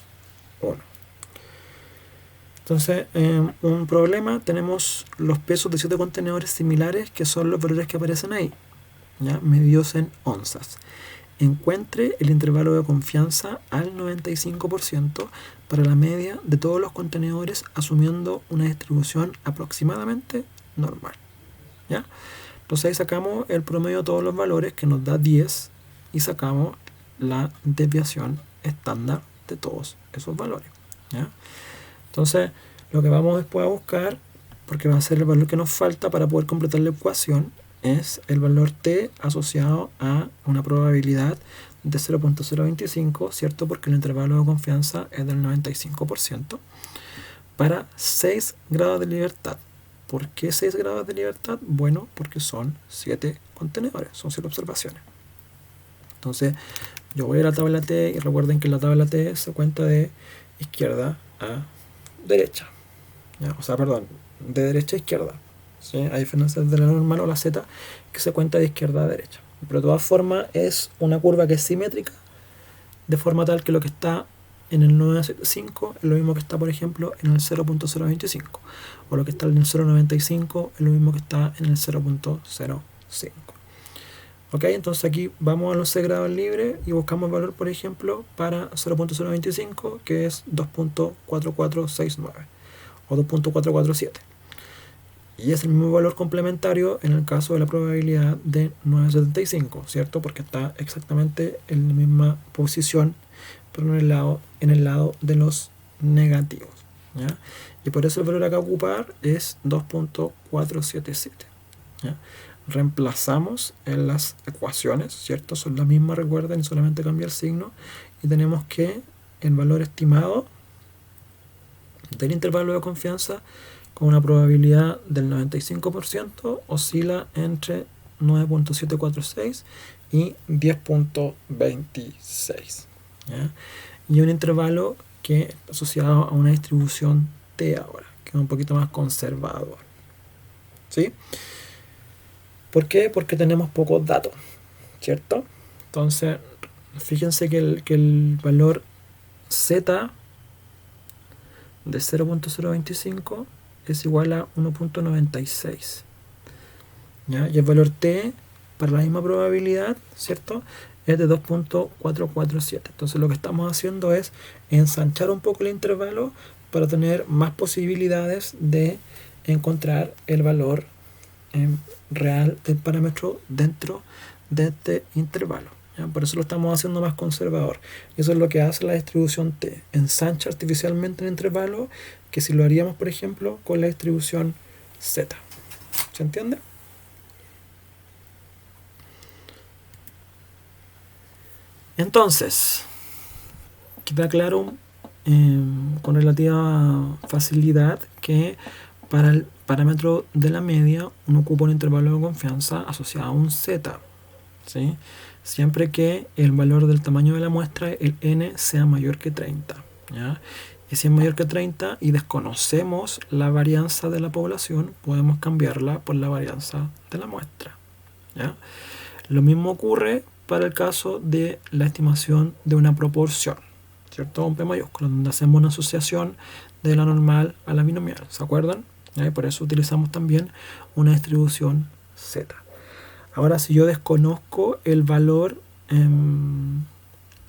Entonces, un problema, tenemos los pesos de 7 contenedores similares, que son los valores que aparecen ahí, ¿ya? Medidos en onzas. Encuentre el intervalo de confianza al 95% para la media de todos los contenedores, asumiendo una distribución aproximadamente normal. ¿Ya? Entonces ahí sacamos el promedio de todos los valores, que nos da 10, y sacamos la desviación estándar de todos esos valores. ¿Ya? Entonces, lo que vamos después a buscar, porque va a ser el valor que nos falta para poder completar la ecuación, es el valor t asociado a una probabilidad de 0.025, ¿cierto? Porque el intervalo de confianza es del 95%, para 6 grados de libertad. ¿Por qué 6 grados de libertad? Bueno, porque son 7 contenedores, son 7 observaciones. Entonces, yo voy a la tabla t, y recuerden que la tabla t se cuenta de izquierda a derecha. ¿Ya? O sea, perdón, de derecha a izquierda. ¿Sí? A diferencia de la normal o la z, que se cuenta de izquierda a derecha. Pero de todas formas es una curva que es simétrica, de forma tal que lo que está en el 975 es lo mismo que está, por ejemplo, en el 0.025. O lo que está en el 0.95 es lo mismo que está en el 0.05. ¿Ok? Entonces aquí vamos a los 6 grados libres y buscamos el valor, por ejemplo, para 0.025, que es 2.4469 o 2.447. Y es el mismo valor complementario en el caso de la probabilidad de 975, ¿cierto? Porque está exactamente en la misma posición, pero en el lado de los negativos, ¿ya? Y por eso el valor acá a ocupar es 2.477, ¿ya? Reemplazamos en las ecuaciones, ¿cierto? Son las mismas, recuerden, y solamente cambia el signo. Y tenemos que el valor estimado del intervalo de confianza con una probabilidad del 95% oscila entre 9.746 y 10.26. ¿Ya? Y un intervalo que es asociado a una distribución t ahora, que es un poquito más conservador. ¿Sí? ¿Por qué? Porque tenemos pocos datos, ¿cierto? Entonces, fíjense que el valor z de 0.025 es igual a 1.96. ¿Ya? Y el valor t para la misma probabilidad, ¿cierto?, es de 2.447. Entonces lo que estamos haciendo es ensanchar un poco el intervalo para tener más posibilidades de encontrar el valor real del parámetro dentro de este intervalo. ¿Ya? Por eso lo estamos haciendo más conservador. Y eso es lo que hace la distribución t. Ensancha artificialmente el intervalo, que si lo haríamos, por ejemplo, con la distribución z. ¿Se entiende? Entonces, queda claro con relativa facilidad que para el parámetro de la media uno ocupa un intervalo de confianza asociado a un z, ¿sí? Siempre que el valor del tamaño de la muestra, el n, sea mayor que 30, ¿ya? Y si es mayor que 30 y desconocemos la varianza de la población, podemos cambiarla por la varianza de la muestra, ¿ya? Lo mismo ocurre para el caso de la estimación de una proporción, ¿cierto? Un P mayúsculo, donde hacemos una asociación de la normal a la binomial, ¿se acuerdan? Y por eso utilizamos también una distribución Z. Ahora, si yo desconozco el valor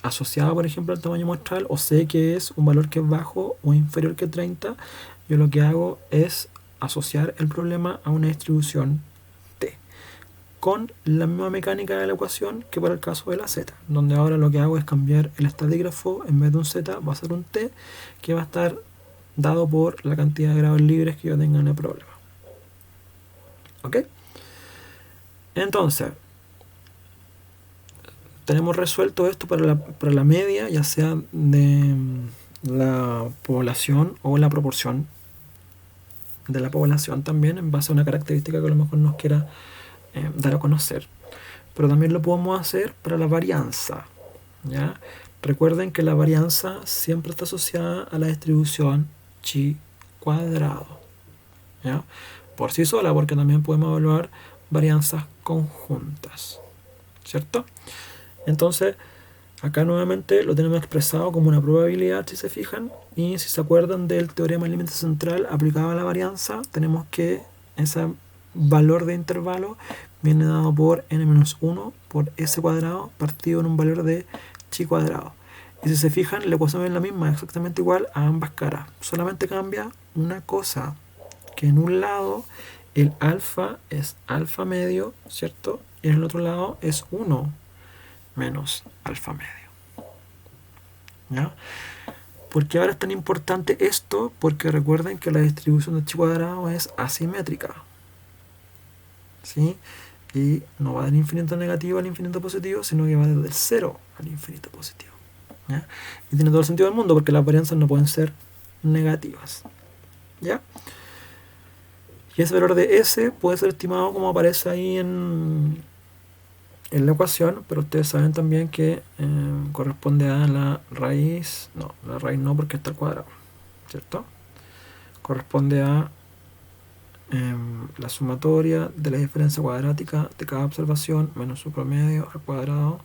asociado, por ejemplo, al tamaño muestral, o sé que es un valor que es bajo o inferior que 30, yo lo que hago es asociar el problema a una distribución T, con la misma mecánica de la ecuación que para el caso de la Z, donde ahora lo que hago es cambiar el estadígrafo, en vez de un Z va a ser un T, que va a estar dado por la cantidad de grados libres que yo tenga en el problema. ¿Ok? Entonces, tenemos resuelto esto para la media, ya sea de la población o la proporción de la población también, en base a una característica que a lo mejor nos quiera dar a conocer. Pero también lo podemos hacer para la varianza, ¿ya? Recuerden que la varianza siempre está asociada a la distribución chi cuadrado, ¿ya? Por sí sola, porque también podemos evaluar varianzas conjuntas, ¿cierto? Entonces, acá nuevamente lo tenemos expresado como una probabilidad, si se fijan, y si se acuerdan del teorema del límite central aplicado a la varianza, tenemos que ese valor de intervalo viene dado por n-1 por s cuadrado partido en un valor de chi cuadrado. Y si se fijan, la ecuación es la misma, exactamente igual a ambas caras. Solamente cambia una cosa, que en un lado el alfa es alfa medio, ¿cierto? Y en el otro lado es 1 menos alfa medio, ¿ya? ¿Por qué ahora es tan importante esto? Porque recuerden que la distribución de chi cuadrado es asimétrica, ¿sí? Y no va del infinito negativo al infinito positivo, sino que va desde el 0 al infinito positivo, ¿ya? Y tiene todo el sentido del mundo, porque las varianzas no pueden ser negativas, ¿ya? Y ese valor de S puede ser estimado como aparece ahí en la ecuación, pero ustedes saben también que corresponde a la raíz, la raíz no, porque está al cuadrado, ¿cierto? Corresponde a la sumatoria de la diferencia cuadrática de cada observación menos su promedio al cuadrado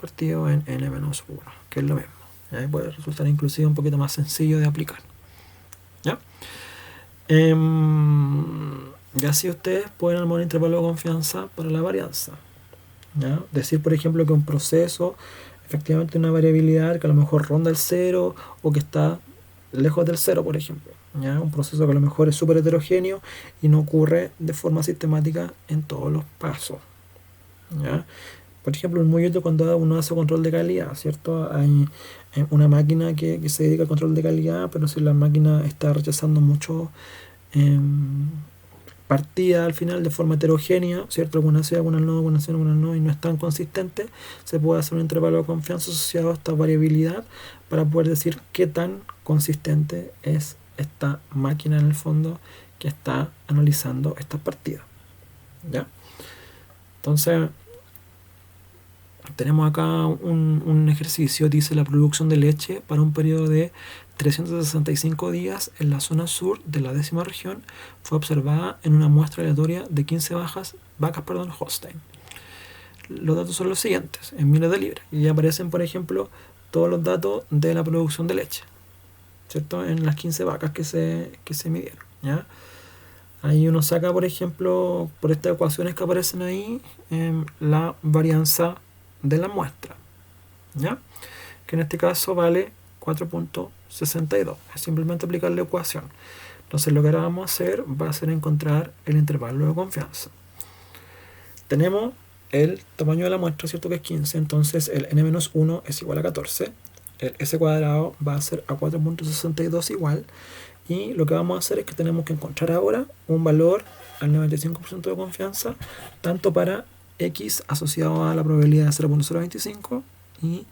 partido en n-1, que es lo mismo. ¿Ya? Y puede resultar inclusive un poquito más sencillo de aplicar, ¿ya? Y así ustedes pueden armar un intervalo de confianza para la varianza, ¿ya? Decir, por ejemplo, que un proceso efectivamente una variabilidad que a lo mejor ronda el 0 o que está lejos del 0, por ejemplo, ¿ya? Un proceso que a lo mejor es súper heterogéneo y no ocurre de forma sistemática en todos los pasos, ¿ya? Por ejemplo, en muy útil cuando uno hace control de calidad, ¿cierto? Hay una máquina que se dedica al control de calidad, pero si la máquina está rechazando mucho partida al final de forma heterogénea, ¿cierto? Algunas sí, algunas no, algunas sí, algunas no, y no es tan consistente, se puede hacer un intervalo de confianza asociado a esta variabilidad para poder decir qué tan consistente es esta máquina en el fondo que está analizando estas partidas, ¿ya? Entonces, tenemos acá un ejercicio, dice la producción de leche para un periodo de 365 días en la zona sur de la 10ª región fue observada en una muestra aleatoria de 15 vacas Holstein. Los datos son los siguientes, en miles de libras, y aparecen, por ejemplo, todos los datos de la producción de leche, ¿cierto? En las 15 vacas que se midieron, ¿ya? Ahí uno saca, por ejemplo, por estas ecuaciones que aparecen ahí, la varianza de la muestra, ¿ya? Que en este caso vale 4.62. Es simplemente aplicar la ecuación. Entonces lo que ahora vamos a hacer va a ser encontrar el intervalo de confianza. Tenemos el tamaño de la muestra, ¿cierto? Que es 15. Entonces el n-1 es igual a 14. El s cuadrado va a ser a 4.62 igual. Y lo que vamos a hacer es que tenemos que encontrar ahora un valor al 95% de confianza, tanto para x asociado a la probabilidad de 0.025 y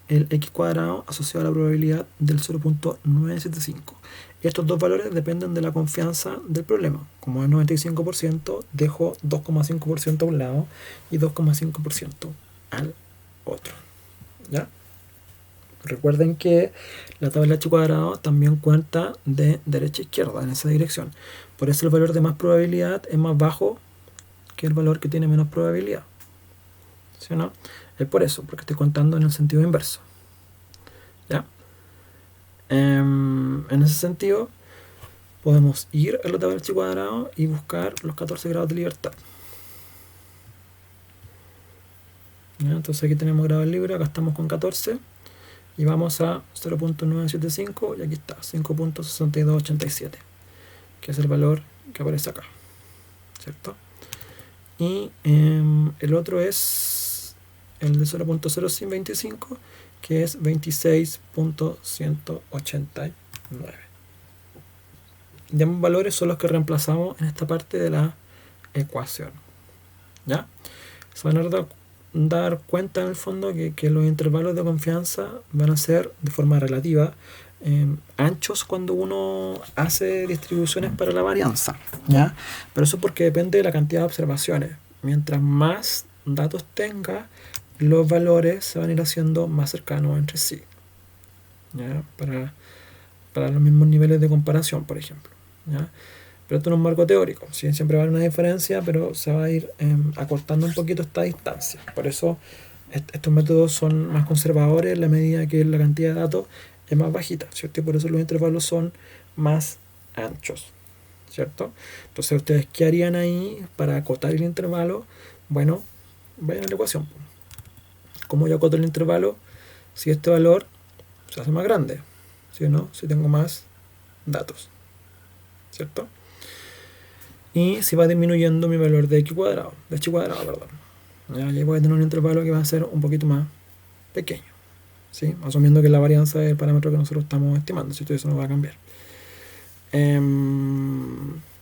el x cuadrado asociado a la probabilidad del 0.975. Estos dos valores dependen de la confianza del problema. Como es 95%, dejo 2,5% a un lado y 2,5% al otro. ¿Ya? Recuerden que la tabla h cuadrado también cuenta de derecha a izquierda en esa dirección. Por eso el valor de más probabilidad es más bajo que el valor que tiene menos probabilidad. ¿Sí o no? Es por eso, porque estoy contando en el sentido inverso. ¿Ya? En ese sentido, podemos ir a la tabla h cuadrado y buscar los 14 grados de libertad. ¿Ya? Entonces aquí tenemos grado libre, acá estamos con 14 y vamos a 0.975 y aquí está 5.6287, que es el valor que aparece acá, ¿cierto? Y el otro es el de 0.0525, que es 26.189. Y ambos valores son los que reemplazamos en esta parte de la ecuación. ¿Ya? Se van a dar cuenta en el fondo que los intervalos de confianza van a ser de forma relativa anchos cuando uno hace distribuciones para la varianza, ¿ya? Pero eso porque depende de la cantidad de observaciones. Mientras más datos tenga, los valores se van a ir haciendo más cercanos entre sí, ¿ya? Para los mismos niveles de comparación, por ejemplo, ¿ya? Pero esto no es un marco teórico, ¿sí? Siempre va a haber una diferencia, pero se va a ir acortando un poquito esta distancia. Por eso estos métodos son más conservadores en la medida que la cantidad de datos es más bajita, ¿cierto? Y por eso los intervalos son más anchos, ¿cierto? Entonces, ¿ustedes qué harían ahí para acotar el intervalo? Bueno, vayan a la ecuación. ¿Cómo yo acoto el intervalo? Si este valor se hace más grande, ¿sí o no? Si tengo más datos, ¿cierto? Y si va disminuyendo mi valor de x cuadrado, de h cuadrado, perdón. Ya voy a tener un intervalo que va a ser un poquito más pequeño, ¿sí? Asumiendo que la varianza es el parámetro que nosotros estamos estimando, ¿cierto? Eso no va a cambiar.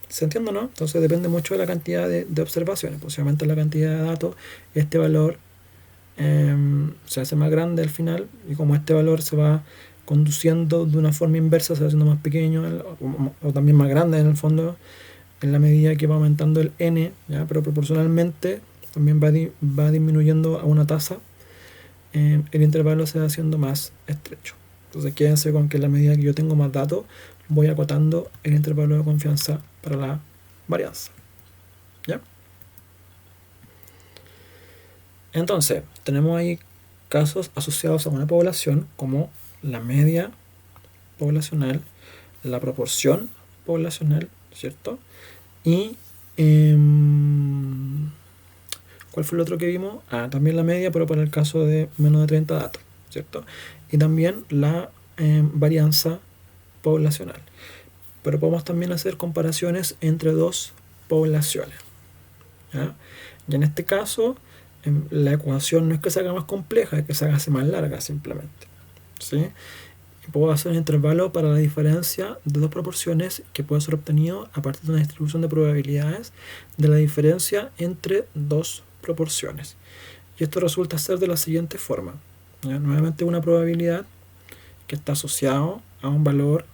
¿Se entiende, no? Entonces depende mucho de la cantidad de observaciones. Posiblemente la cantidad de datos, este valor se hace más grande al final, y como este valor se va conduciendo de una forma inversa, se va haciendo más pequeño o también más grande en el fondo, en la medida que va aumentando el n, ¿ya? Pero proporcionalmente también va disminuyendo a una tasa, el intervalo se va haciendo más estrecho. Entonces quédense con que en la medida que yo tengo más datos, voy acotando el intervalo de confianza para la varianza. ¿Ya? Entonces, tenemos ahí casos asociados a una población como la media poblacional, la proporción poblacional, ¿cierto? Y ¿cuál fue el otro que vimos? También la media, pero para el caso de menos de 30 datos, ¿cierto? Y también la varianza poblacional. Pero podemos también hacer comparaciones entre dos poblaciones, ¿ya? Y en este caso, la ecuación no es que se haga más compleja, es que se haga más larga simplemente, ¿sí? Puedo hacer un intervalo para la diferencia de dos proporciones que puede ser obtenido a partir de una distribución de probabilidades de la diferencia entre dos proporciones. Y esto resulta ser de la siguiente forma, ¿ya? Nuevamente una probabilidad que está asociado a un valor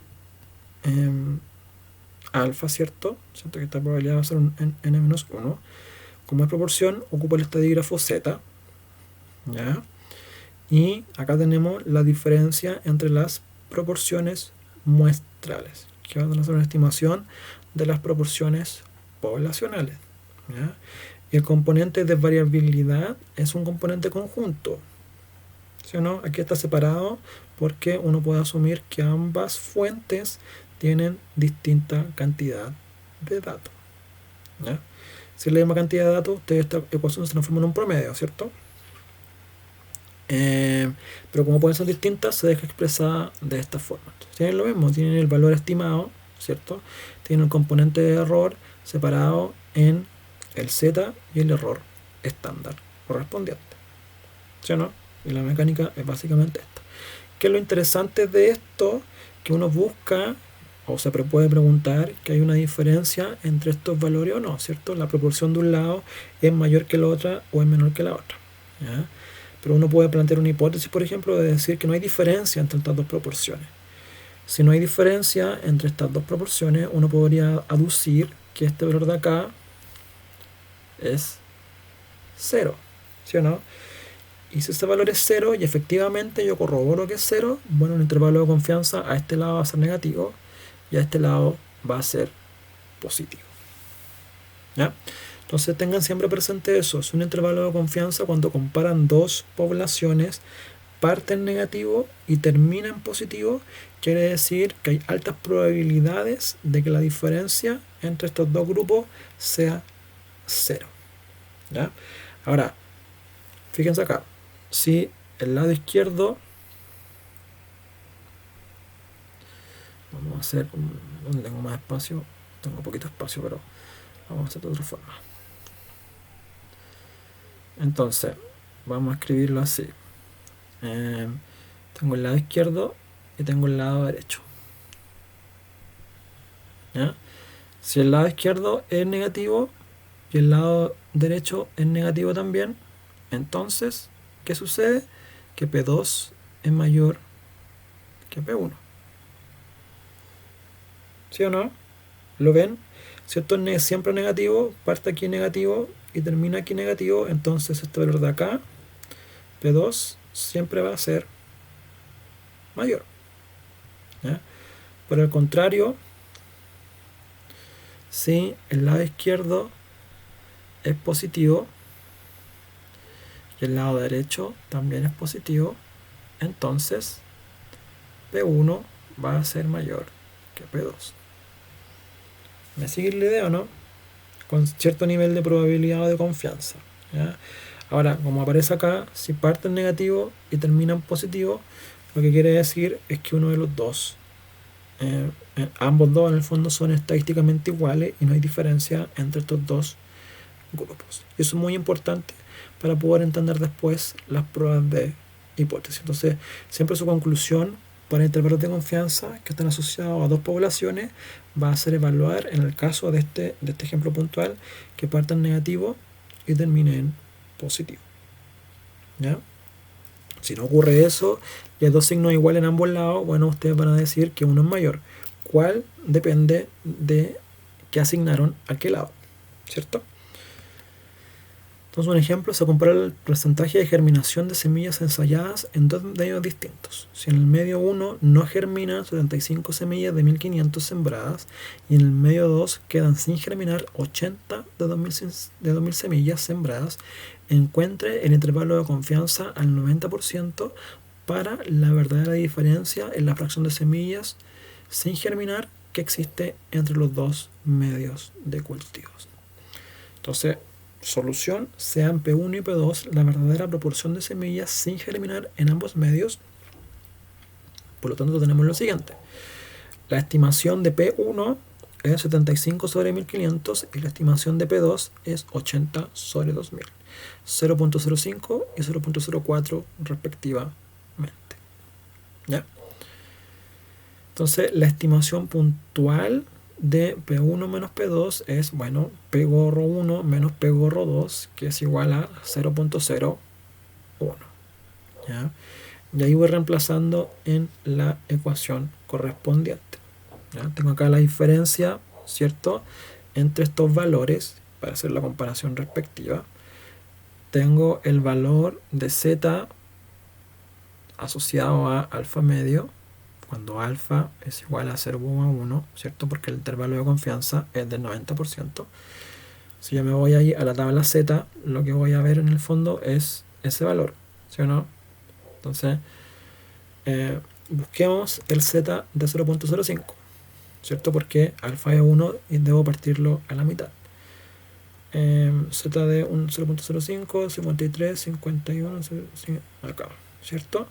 alfa, ¿cierto? Que esta probabilidad va a ser un n-1. Como es proporción, ocupa el estadígrafo z, ¿ya? Y acá tenemos la diferencia entre las proporciones muestrales, que van a ser una estimación de las proporciones poblacionales, ¿ya? Y el componente de variabilidad es un componente conjunto, ¿sí o no? Aquí está separado porque uno puede asumir que ambas fuentes tienen distinta cantidad de datos, ¿ya? Si es la misma cantidad de datos, esta ecuación se transforma en un promedio, ¿cierto? Pero como pueden ser distintas, se deja expresada de esta forma. Entonces, tienen lo mismo, tienen el valor estimado, ¿cierto? Tienen el componente de error separado en el z y el error estándar correspondiente, ¿sí o no? Y la mecánica es básicamente esta. ¿Qué es lo interesante de esto? Que uno busca o se puede preguntar que hay una diferencia entre estos valores o no, ¿cierto? La proporción de un lado es mayor que la otra o es menor que la otra, ¿ya? Pero uno puede plantear una hipótesis, por ejemplo, de decir que no hay diferencia entre estas dos proporciones. Si no hay diferencia entre estas dos proporciones, uno podría aducir que este valor de acá es 0, ¿sí o no? Y si ese valor es 0 y efectivamente yo corroboro que es 0, bueno, el intervalo de confianza a este lado va a ser negativo y a este lado va a ser positivo. ¿Ya? Entonces tengan siempre presente eso. Es un intervalo de confianza cuando comparan dos poblaciones, parte en negativo y termina en positivo, quiere decir que hay altas probabilidades de que la diferencia entre estos dos grupos sea 0. ¿Ya? Ahora, fíjense acá. Si el lado izquierdo, vamos a hacer, donde tengo más espacio, tengo poquito espacio, pero vamos a hacer de otra forma. Entonces, vamos a escribirlo así. Tengo el lado izquierdo y tengo el lado derecho. ¿Ya? Si el lado izquierdo es negativo y el lado derecho es negativo también, entonces, ¿qué sucede? Que P2 es mayor que P1. ¿Sí o no? ¿Lo ven? Si esto es siempre negativo, parte aquí negativo y termina aquí negativo, entonces este valor de acá, P2, siempre va a ser mayor. ¿Ya? Por el contrario, si el lado izquierdo es positivo y el lado derecho también es positivo, entonces P1 va a ser mayor que P2. ¿Me sigue la idea o no? Con cierto nivel de probabilidad o de confianza. ¿Ya? Ahora, como aparece acá, si parte en negativo y termina en positivo, lo que quiere decir es que uno de los dos, ambos dos en el fondo son estadísticamente iguales y no hay diferencia entre estos dos grupos. Y eso es muy importante para poder entender después las pruebas de hipótesis. Entonces, siempre su conclusión para intervalos de confianza que están asociados a dos poblaciones va a ser evaluar, en el caso de este ejemplo puntual, que parta en negativo y termine en positivo. ¿Ya? Si no ocurre eso y hay dos signos iguales en ambos lados, bueno, ustedes van a decir que uno es mayor. ¿Cuál? Depende de qué asignaron a qué lado, ¿cierto? Entonces, un ejemplo, se compara el porcentaje de germinación de semillas ensayadas en dos medios distintos. Si en el medio 1 no germinan 75 semillas de 1500 sembradas y en el medio 2 quedan sin germinar 80 de 2000 semillas sembradas, encuentre el intervalo de confianza al 90% para la verdadera diferencia en la fracción de semillas sin germinar que existe entre los dos medios de cultivos. Entonces, solución, sean P1 y P2 la verdadera proporción de semillas sin germinar en ambos medios. Por lo tanto, tenemos lo siguiente. La estimación de P1 es 75 sobre 1500 y la estimación de P2 es 80 sobre 2000. 0.05 y 0.04 respectivamente. ¿Ya? Entonces, la estimación puntual de P1 menos P2 es, bueno, P gorro 1 menos P gorro 2, que es igual a 0.01. ¿Ya? Y ahí voy reemplazando en la ecuación correspondiente. ¿Ya? Tengo acá la diferencia, ¿cierto?, entre estos valores para hacer la comparación respectiva. Tengo el valor de Z asociado a alfa medio, cuando alfa es igual a 0,1, ¿cierto? Porque el intervalo de confianza es del 90%. Si yo me voy ahí a la tabla Z, lo que voy a ver en el fondo es ese valor, ¿sí o no? Entonces, busquemos el Z de 0.05, ¿cierto? Porque alfa es 1 y debo partirlo a la mitad. Z de 0.05, 53, 51, acá, ¿cierto?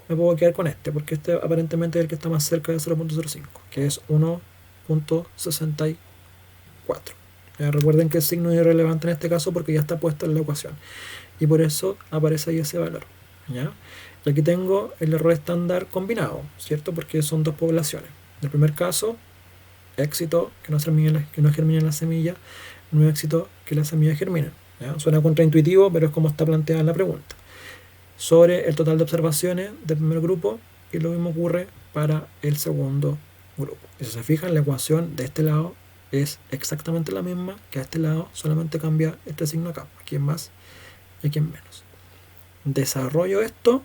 Me puedo quedar con este, porque este aparentemente es el que está más cerca de 0.05, que es 1.64. Recuerden que el signo es irrelevante en este caso porque ya está puesto en la ecuación. Y por eso aparece ahí ese valor. ¿Ya? Y aquí tengo el error estándar combinado, ¿cierto? Porque son dos poblaciones. En el primer caso, éxito, que no germinen las semillas, no éxito, que las semillas germinen. ¿Ya? Suena contraintuitivo, pero es como está planteada la pregunta. sobre el total de observaciones del primer grupo, y lo mismo ocurre para el segundo grupo. Y si se fijan, la ecuación de este lado es exactamente la misma que a este lado, solamente cambia este signo acá. Aquí es más y aquí es menos. Desarrollo esto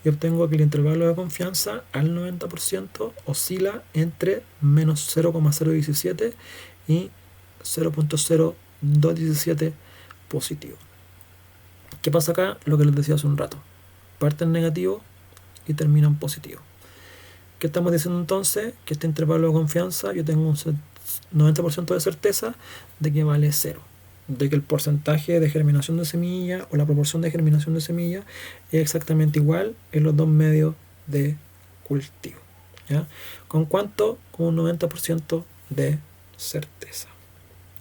y obtengo que el intervalo de confianza al 90% oscila entre menos 0,017 y 0.0217 positivo. ¿Qué pasa acá? Lo que les decía hace un rato. Parte en negativo y termina en positivo. ¿Qué estamos diciendo entonces? Que este intervalo de confianza yo tengo un 90% de certeza de que vale 0. De que el porcentaje de germinación de semilla o la proporción de germinación de semilla es exactamente igual en los dos medios de cultivo. ¿Ya? ¿Con cuánto? Con un 90% de certeza.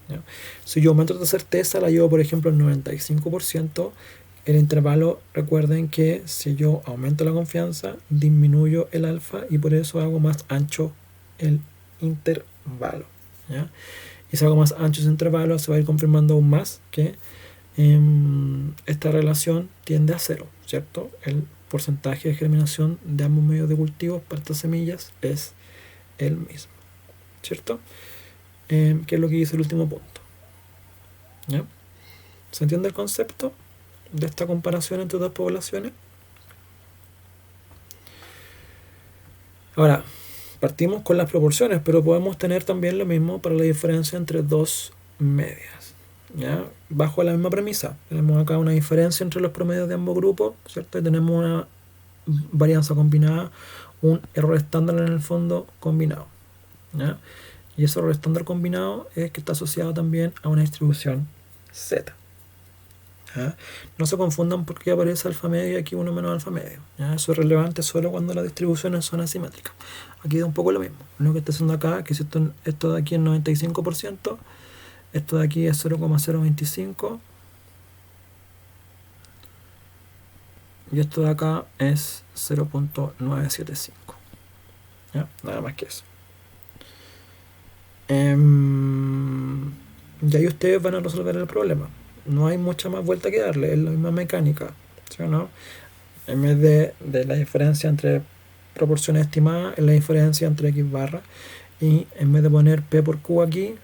¿Ya? Si yo aumento esta certeza, la llevo por ejemplo al 95%, el intervalo, recuerden que si yo aumento la confianza, disminuyo el alfa y por eso hago más ancho el intervalo. ¿Ya? Y si hago más ancho ese intervalo, se va a ir confirmando aún más que esta relación tiende a 0, ¿cierto? El porcentaje de germinación de ambos medios de cultivo para estas semillas es el mismo, ¿cierto? Que es lo que dice el último punto. ¿Ya? ¿Se entiende el concepto de esta comparación entre dos poblaciones? Ahora, partimos con las proporciones, pero podemos tener también lo mismo para la diferencia entre dos medias. ¿Ya? Bajo la misma premisa, tenemos acá una diferencia entre los promedios de ambos grupos, ¿cierto? Y tenemos una varianza combinada, un error estándar en el fondo combinado. ¿Ya? Y ese error estándar combinado es que está asociado también a una distribución Z. ¿Ya? No se confundan porque aparece alfa medio y aquí 1 menos alfa medio. ¿Ya? Eso es relevante solo cuando las distribuciones son asimétricas. Aquí da un poco lo mismo. Lo que está haciendo acá, que si esto de aquí es 95%, esto de aquí es 0,025 y esto de acá es 0.975. ¿Ya? Nada más que eso. Y ahí ustedes van a resolver el problema. No hay mucha más vuelta que darle, es la misma mecánica, ¿sí o no? En vez de la diferencia entre proporciones estimadas, es la diferencia entre x barra, y en vez de poner p por q aquí,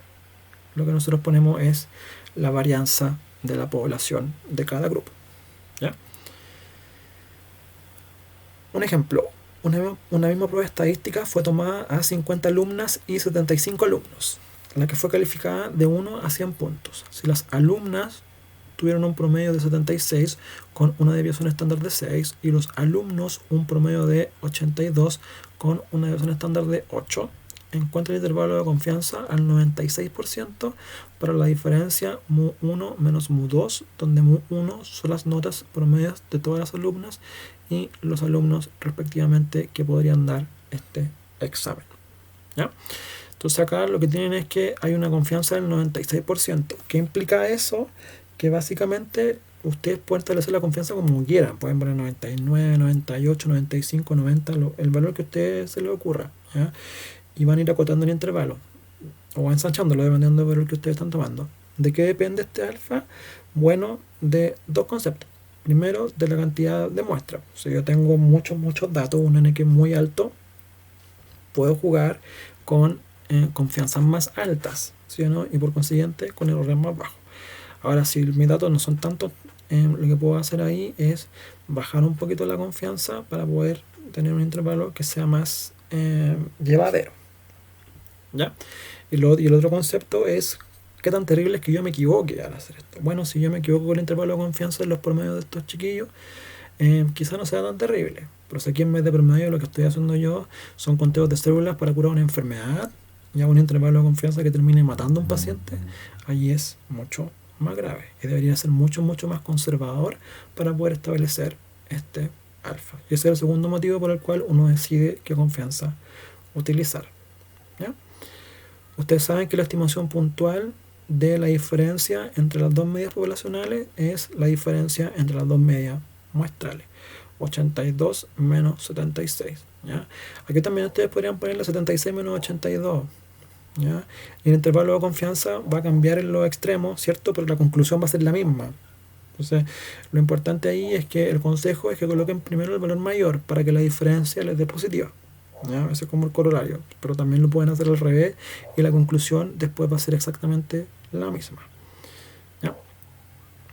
lo que nosotros ponemos es la varianza de la población de cada grupo. ¿Ya? Un ejemplo, una misma prueba estadística fue tomada a 50 alumnas y 75 alumnos, la que fue calificada de 1 a 100 puntos. Si las alumnas tuvieron un promedio de 76 con una desviación estándar de 6 y los alumnos un promedio de 82 con una desviación estándar de 8, encuentra el intervalo de confianza al 96% para la diferencia mu1 menos mu2, donde mu1 son las notas promedios de todas las alumnas y los alumnos respectivamente que podrían dar este examen. ¿Ya? Entonces acá lo que tienen es que hay una confianza del 96%. ¿Qué implica eso? Que básicamente ustedes pueden establecer la confianza como quieran. Pueden poner 99, 98, 95, 90, el valor que a ustedes se les ocurra. ¿Ya? Y van a ir acotando el intervalo o ensanchándolo dependiendo del valor que ustedes están tomando. ¿De qué depende este alfa? Bueno, de dos conceptos. Primero, de la cantidad de muestras. Si yo tengo muchos datos, un n que es muy alto, puedo jugar con confianzas más altas, ¿sí o no? Y por consiguiente con errores más bajos. Ahora, si mis datos no son tantos, lo que puedo hacer ahí es bajar un poquito la confianza para poder tener un intervalo que sea más llevadero. ¿Ya? Y el otro concepto es qué tan terrible es que yo me equivoque al hacer esto. Bueno, si yo me equivoco con el intervalo de confianza en los promedios de estos chiquillos, quizá no sea tan terrible. Pero si aquí en vez de promedio lo que estoy haciendo yo son conteos de células para curar una enfermedad y hago un intervalo de confianza que termine matando a un paciente, ahí es mucho más grave y debería ser mucho más conservador para poder establecer este alfa. Y ese es el segundo motivo por el cual uno decide qué confianza utilizar. ¿Ya? Ustedes saben que la estimación puntual de la diferencia entre las dos medias poblacionales es la diferencia entre las dos medias muestrales. 82 menos 76. ¿Ya? Aquí también ustedes podrían ponerle 76 menos 82. ¿Ya? Y el intervalo de confianza va a cambiar en los extremos, ¿cierto? Pero la conclusión va a ser la misma. Entonces, lo importante ahí es que el consejo es que coloquen primero el valor mayor para que la diferencia les dé positiva. ¿Ya? Ese es como el corolario. Pero también lo pueden hacer al revés y la conclusión después va a ser exactamente la misma. ¿Ya?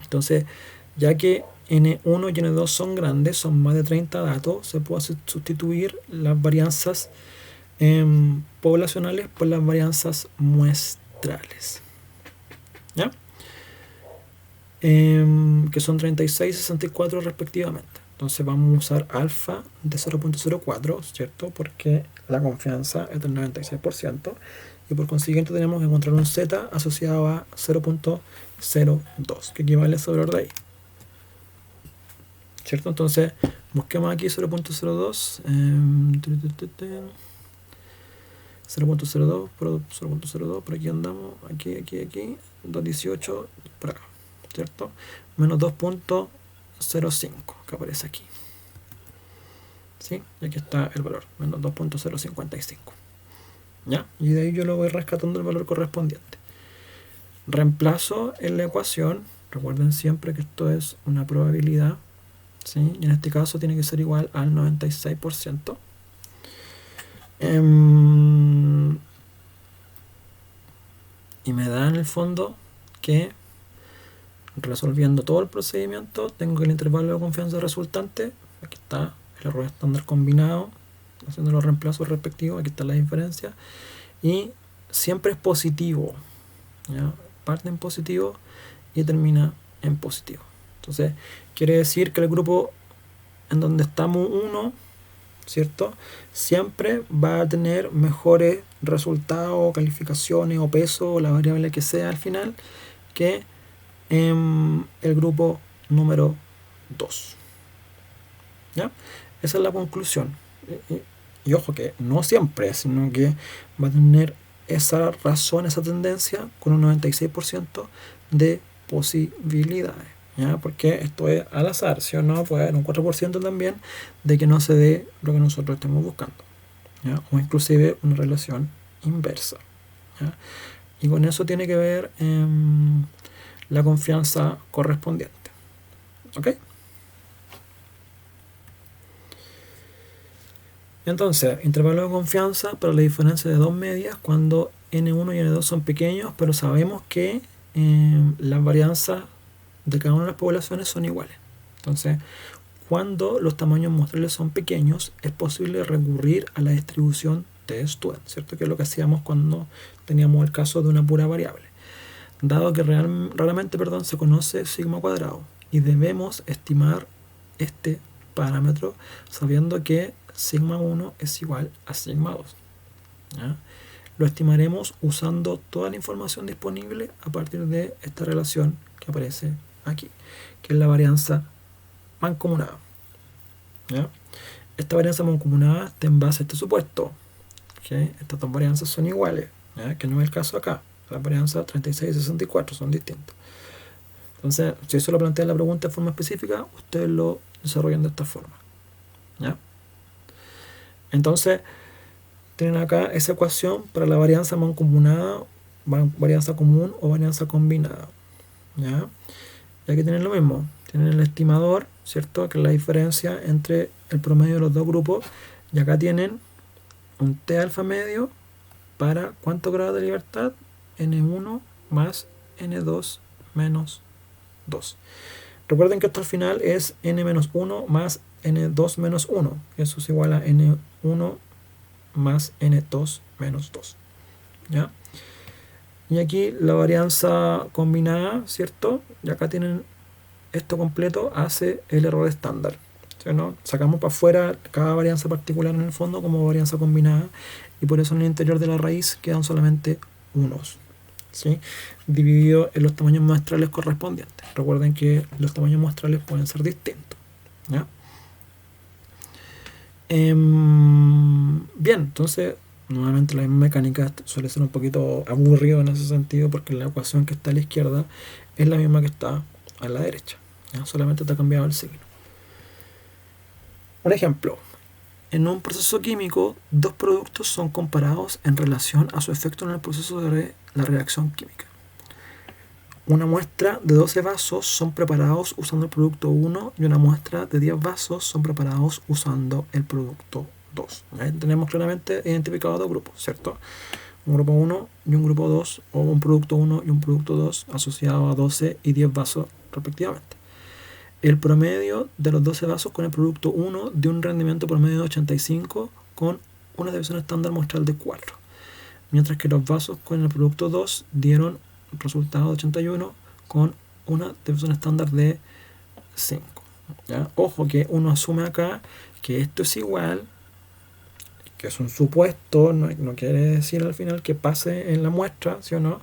Entonces, ya que N1 y N2 son grandes, son más de 30 datos, se puede sustituir las varianzas poblacionales por las varianzas muestrales. ¿Ya? Que son 36 y 64 respectivamente. Entonces vamos a usar alfa de 0.04, ¿cierto? Porque la confianza es del 96% y por consiguiente tenemos que encontrar un z asociado a 0.02, que equivale a ese valor de ahí, ¿cierto? Entonces busquemos aquí 0.02, 0.02, por aquí andamos, aquí, 218, por acá, ¿cierto? Menos 2.05 que aparece aquí, ¿sí? Y aquí está el valor, menos 2.055, ¿ya? Y de ahí yo lo voy rescatando el valor correspondiente. Reemplazo en la ecuación, recuerden siempre que esto es una probabilidad, ¿sí? Y en este caso tiene que ser igual al 96%. Y me da en el fondo que resolviendo todo el procedimiento tengo el intervalo de confianza resultante, aquí está el error estándar combinado, haciendo los reemplazos respectivos, aquí está la diferencia, y siempre es positivo, ¿ya? Parte en positivo y termina en positivo. Entonces quiere decir que el grupo en donde estamos 1, ¿cierto? Siempre va a tener mejores resultados, calificaciones o peso, o la variable que sea al final, que en el grupo número 2. ¿Ya? Esa es la conclusión. Y ojo que no siempre, sino que va a tener esa razón, esa tendencia con un 96% de posibilidades. ¿Ya? Porque esto es al azar, ¿sí o no? Puede haber un 4% también de que no se dé lo que nosotros estemos buscando, ¿ya? O inclusive una relación inversa, ¿ya? Y con eso tiene que ver la confianza correspondiente. ¿Ok? Entonces, intervalo de confianza para la diferencia de dos medias cuando N1 y N2 son pequeños, pero sabemos que las varianzas de cada una de las poblaciones son iguales. Entonces, cuando los tamaños muestrales son pequeños, es posible recurrir a la distribución de Student, ¿cierto? Que es lo que hacíamos cuando teníamos el caso de una pura variable. Dado que raramente se conoce sigma cuadrado y debemos estimar este parámetro sabiendo que sigma 1 es igual a sigma 2. ¿Ya? Lo estimaremos usando toda la información disponible a partir de esta relación que aparece aquí, que es la varianza mancomunada. ¿Ya? Esta varianza mancomunada está en base a este supuesto, que estas dos varianzas son iguales, ¿ya? Que no es el caso acá. Las varianzas 36 y 64 son distintas. Entonces, si eso lo plantea la pregunta de forma específica, ustedes lo desarrollan de esta forma, ¿ya? Entonces, tienen acá esa ecuación para la varianza mancomunada, varianza común o varianza combinada, ¿ya? Y aquí tienen lo mismo, tienen el estimador, ¿cierto? Que es la diferencia entre el promedio de los dos grupos, y acá tienen un T alfa medio para ¿cuántos grados de libertad? N1 más N2 menos 2. Recuerden que esto al final es N-1 más N2 menos 1. Eso es igual a N1 más N2 menos 2. ¿Ya? Y aquí la varianza combinada, ¿cierto? Y acá tienen esto completo, hace el error estándar, ¿sí, no? Sacamos para afuera cada varianza particular en el fondo como varianza combinada y por eso en el interior de la raíz quedan solamente unos, ¿sí? Dividido en los tamaños muestrales correspondientes. Recuerden que los tamaños muestrales pueden ser distintos, ¿ya? Bien, entonces nuevamente la misma mecánica suele ser un poquito aburrido en ese sentido porque la ecuación que está a la izquierda es la misma que está a la derecha, ¿ya? Solamente te ha cambiado el signo. Un ejemplo: en un proceso químico, dos productos son comparados en relación a su efecto en el proceso de la reacción química. una muestra de 12 vasos son preparados usando el producto 1 y una muestra de 10 vasos son preparados usando el producto 2. Ahí tenemos claramente identificados dos grupos, ¿cierto? Un grupo 1 y un grupo 2, o un producto 1 y un producto 2 asociado a 12 y 10 vasos respectivamente. El promedio de los 12 vasos con el producto 1 dio un rendimiento promedio de 85 con una división estándar muestral de 4, mientras que los vasos con el producto 2 dieron resultado de 81 con una división estándar de 5. ¿Ya? Ojo que uno asume acá que esto es igual, que es un supuesto, no quiere decir al final que pase en la muestra, ¿sí o no?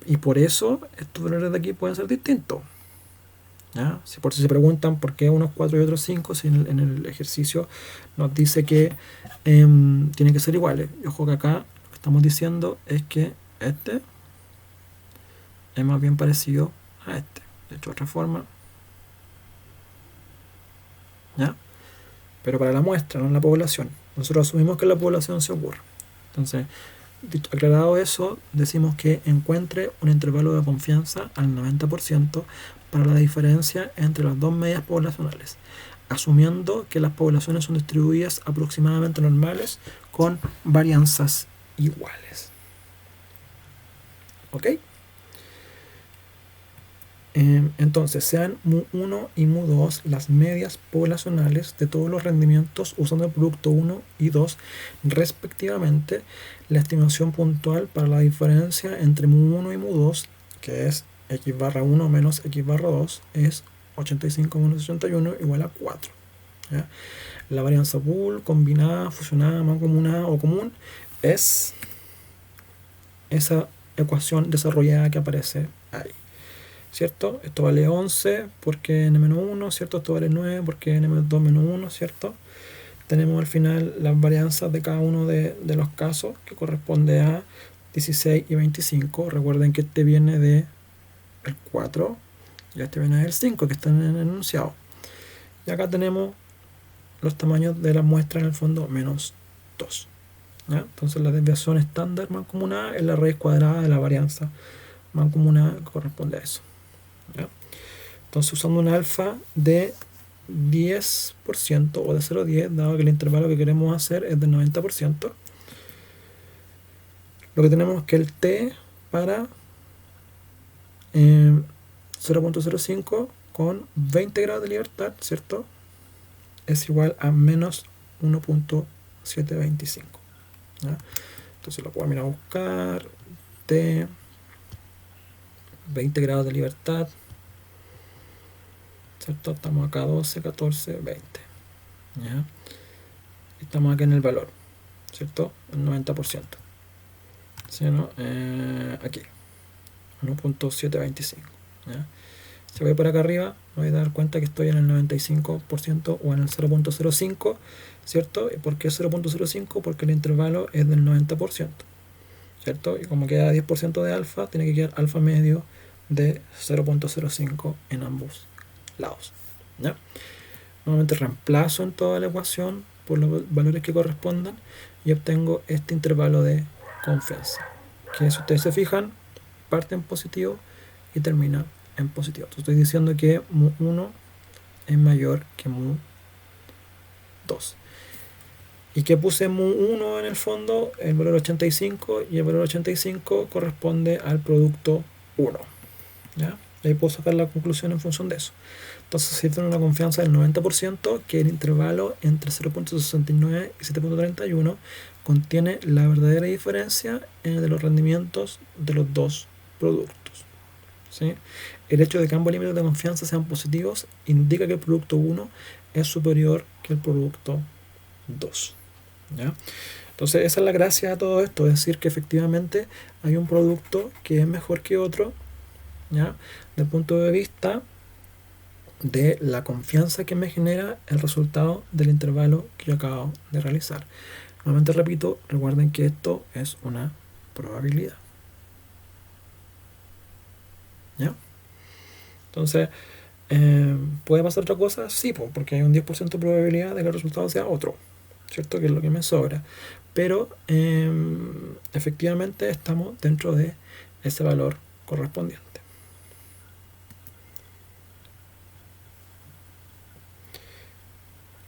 Y por eso estos valores de aquí pueden ser distintos. ¿Ya? Si por si se preguntan por qué unos 4 y otros 5, si en el ejercicio nos dice que tienen que ser iguales. Y ojo que acá lo que estamos diciendo es que este es más bien parecido a este. De hecho, otra forma. ¿Ya? Pero para la muestra, no en la población. Nosotros asumimos que en la población se ocurre. Entonces, aclarado eso, decimos que encuentre un intervalo de confianza al 90% para la diferencia entre las dos medias poblacionales, asumiendo que las poblaciones son distribuidas aproximadamente normales con varianzas iguales. ¿Ok? Entonces, sean mu1 y mu2 las medias poblacionales de todos los rendimientos usando el producto 1 y 2 respectivamente. La estimación puntual para la diferencia entre mu1 y mu2, que es x barra 1 menos x barra 2, es 85 menos 81 igual a 4. ¿Ya? La varianza pool, combinada, fusionada, mancomunada o común es esa ecuación desarrollada que aparece ahí. ¿Cierto? Esto vale 11 porque n-1, ¿cierto? Esto vale 9 porque n-2 menos 1, ¿cierto? Tenemos al final las varianzas de cada uno de los casos, que corresponde a 16 y 25. Recuerden que este viene del 4 y este viene del 5, que está en el enunciado. Y acá tenemos los tamaños de la muestra en el fondo menos 2. ¿Ya? Entonces la desviación estándar mancomunada es la raíz cuadrada de la varianza mancomunada que corresponde a eso. ¿Ya? Entonces, usando un alfa de 10% o de 0 a 10, dado que el intervalo que queremos hacer es del 90%, lo que tenemos es que el t para 0.05 con 20 grados de libertad, ¿cierto? Es igual a menos 1.725. ¿Ya? Entonces lo puedo ir a buscar. T 20 grados de libertad, ¿cierto? Estamos acá 12, 14, 20. ¿Ya? Estamos aquí en el valor, ¿cierto? El 90%. ¿Sí o no? Aquí, 1.725. ¿Ya? Si voy por acá arriba, me voy a dar cuenta que estoy en el 95% o en el 0.05, ¿cierto? ¿Y por qué 0.05? Porque el intervalo es del 90%, ¿cierto? Y como queda 10% de alfa, tiene que quedar alfa medio de 0.05 en ambos lados. ¿Ya? Nuevamente reemplazo en toda la ecuación por los valores que correspondan y obtengo este intervalo de confianza, que si ustedes se fijan, parte en positivo y termina en positivo. Entonces estoy diciendo que mu1 es mayor que mu2. ¿Y que puse mu1 en el fondo? El valor 85, y el valor 85 corresponde al producto 1. ¿Ya? Y ahí puedo sacar la conclusión en función de eso. Entonces, si tiene una confianza del 90%, que el intervalo entre 0.69 y 7.31 contiene la verdadera diferencia de los rendimientos de los dos productos. ¿Sí? El hecho de que ambos límites de confianza sean positivos indica que el producto 1 es superior que el producto 2. ¿Ya? Entonces, esa es la gracia de todo esto, es decir, que efectivamente hay un producto que es mejor que otro, ¿ya? Del punto de vista de la confianza que me genera el resultado del intervalo que yo acabo de realizar. Nuevamente repito, recuerden que esto es una probabilidad. ¿Ya? Entonces, ¿puede pasar otra cosa? Sí, porque hay un 10% de probabilidad de que el resultado sea otro, ¿cierto? Que es lo que me sobra. Pero efectivamente estamos dentro de ese valor correspondiente.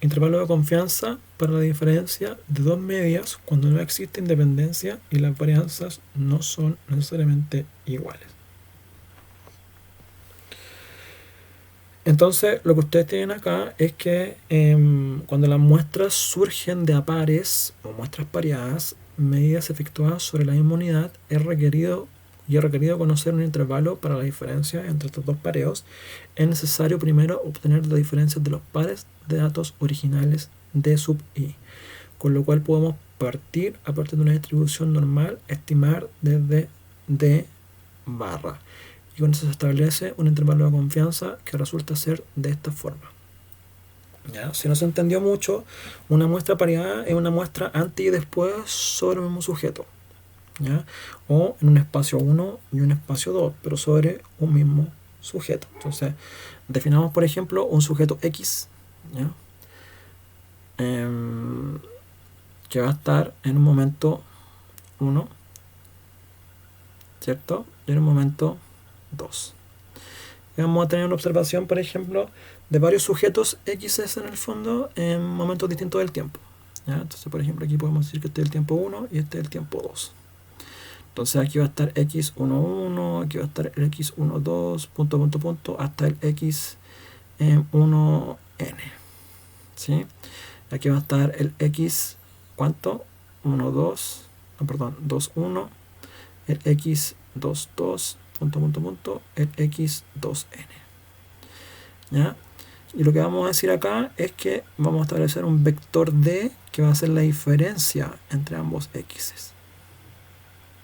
Intervalo de confianza para la diferencia de dos medias cuando no existe independencia y las varianzas no son necesariamente iguales. Entonces, lo que ustedes tienen acá es que cuando las muestras surgen de a pares o muestras pareadas, medidas efectuadas sobre la misma unidad, es requerido conocer un intervalo para la diferencia entre estos dos pareos. Es necesario primero obtener las diferencias de los pares de datos originales D sub I, con lo cual podemos partir a partir de una distribución normal, estimar desde D barra. Y con eso se establece un intervalo de confianza que resulta ser de esta forma. ¿Ya? Si no se entendió mucho, una muestra pareada es una muestra antes y después sobre el mismo sujeto. ¿Ya? O en un espacio 1 y un espacio 2, pero sobre un mismo sujeto. Entonces, definamos, por ejemplo, un sujeto X, ¿ya? Que va a estar en un momento 1, ¿cierto? Y en un momento 2. Y vamos a tener una observación, por ejemplo, de varios sujetos X en el fondo en momentos distintos del tiempo. ¿Ya? Entonces, por ejemplo, aquí podemos decir que este es el tiempo 1 y este es el tiempo 2. Entonces aquí va a estar x11, aquí va a estar el x12, punto, punto, punto, hasta el x1n. ¿Sí? Aquí va a estar el x, ¿cuánto? 12, no, perdón, 21, el x22, punto, punto, punto, el x2n. ¿Ya? Y lo que vamos a decir acá es que vamos a establecer un vector d que va a ser la diferencia entre ambos x's.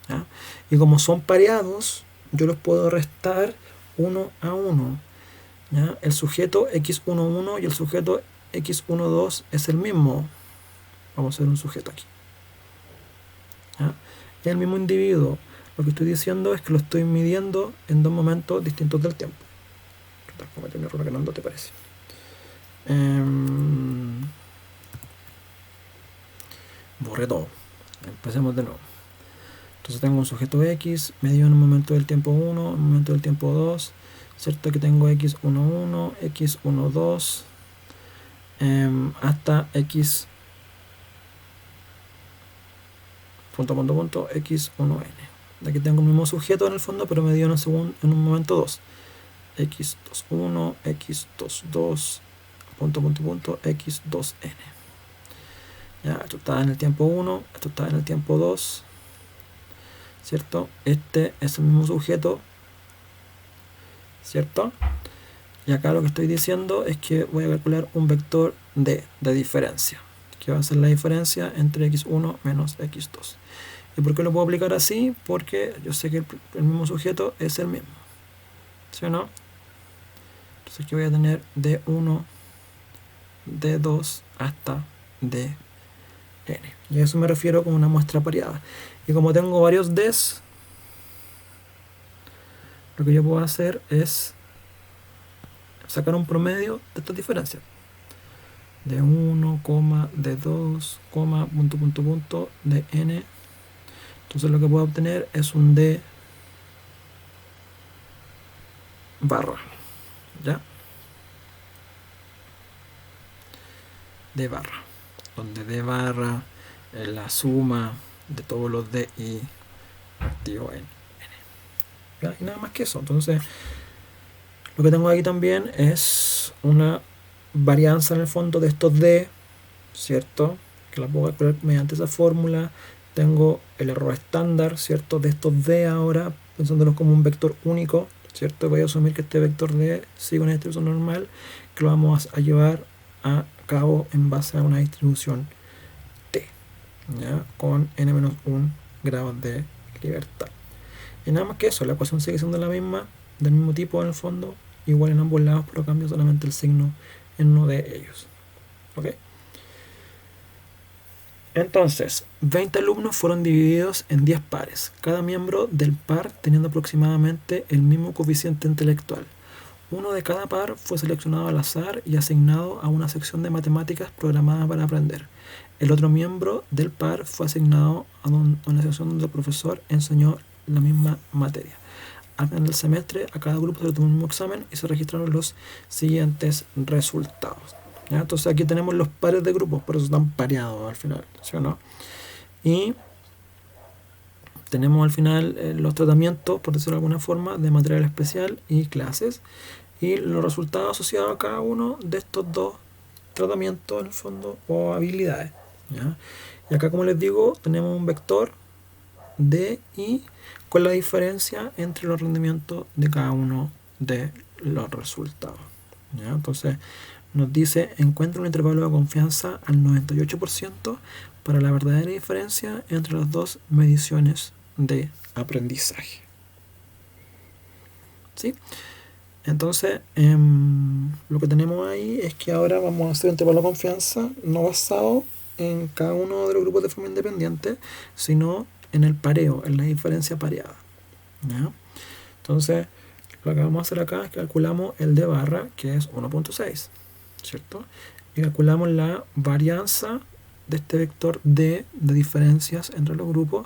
¿Ya? Y como son pareados, yo los puedo restar uno a uno. ¿Ya? El sujeto x11 y el sujeto x12 es el mismo. Vamos a hacer un sujeto aquí. ¿Ya? Es el mismo individuo. Lo que estoy diciendo es que lo estoy midiendo en dos momentos distintos del tiempo. Cometí un error que no te parece. Borré todo. Empecemos de nuevo. Entonces tengo un sujeto X, medido en un momento del tiempo 1, en un momento del tiempo 2, ¿cierto? Que tengo X11, X12, hasta X, punto, punto, punto, X1n. Aquí tengo el mismo sujeto en el fondo, pero medido en un momento 2. X21, X22, punto, punto, punto, X2n. Ya, esto está en el tiempo 1, esto está en el tiempo 2. ¿Cierto? Este es el mismo sujeto, ¿cierto? Y acá lo que estoy diciendo es que voy a calcular un vector de diferencia, que va a ser la diferencia entre x1 menos x2. ¿Y por qué lo puedo aplicar así? Porque yo sé que el mismo sujeto es el mismo, ¿sí o no? Entonces aquí voy a tener d1, d2 hasta dn. Y a eso me refiero con una muestra pareada. Y como tengo varios Ds, lo que yo puedo hacer es sacar un promedio de estas diferencias. De 1, de 2, punto, punto, punto, de n. Entonces lo que puedo obtener es un D barra. ¿Ya? D barra. Donde D barra es la suma de todos los DI partido en N. ¿Ya? Y nada más que eso. Entonces, lo que tengo aquí también es una varianza en el fondo de estos D, ¿cierto? Que la puedo calcular mediante esa fórmula. Tengo el error estándar, ¿cierto? De estos D ahora, pensándolos como un vector único, ¿cierto? Voy a asumir que este vector D sigue una distribución normal, que lo vamos a llevar a cabo en base a una distribución T, ¿ya? Con n-1 grados de libertad. Y nada más que eso, la ecuación sigue siendo la misma, del mismo tipo en el fondo, igual en ambos lados, pero cambia solamente el signo en uno de ellos. ¿Ok? Entonces, 20 alumnos fueron divididos en 10 pares, cada miembro del par teniendo aproximadamente el mismo coeficiente intelectual. Uno de cada par fue seleccionado al azar y asignado a una sección de matemáticas programada para aprender. El otro miembro del par fue asignado a una sección donde el profesor enseñó la misma materia. Al final del semestre, a cada grupo se le tomó un mismo examen y se registraron los siguientes resultados. ¿ya? Entonces aquí tenemos los pares de grupos, por eso están pareados al final, ¿sí o no? Y tenemos al final los tratamientos, por decirlo de alguna forma, de material especial y clases, y los resultados asociados a cada uno de estos dos tratamientos, en el fondo, o habilidades, ¿ya? Y acá, como les digo, tenemos un vector de y con la diferencia entre los rendimientos de cada uno de los resultados, ¿ya? Entonces nos dice: encuentra un intervalo de confianza al 98% para la verdadera diferencia entre las dos mediciones de aprendizaje, ¿sí? Entonces, lo que tenemos ahí es que ahora vamos a hacer un intervalo de confianza no basado en cada uno de los grupos de forma independiente, sino en el pareo, en la diferencia pareada, ¿ya? Entonces, lo que vamos a hacer acá es que calculamos el de barra, que es 1.6, ¿cierto? Y calculamos la varianza de este vector D de diferencias entre los grupos,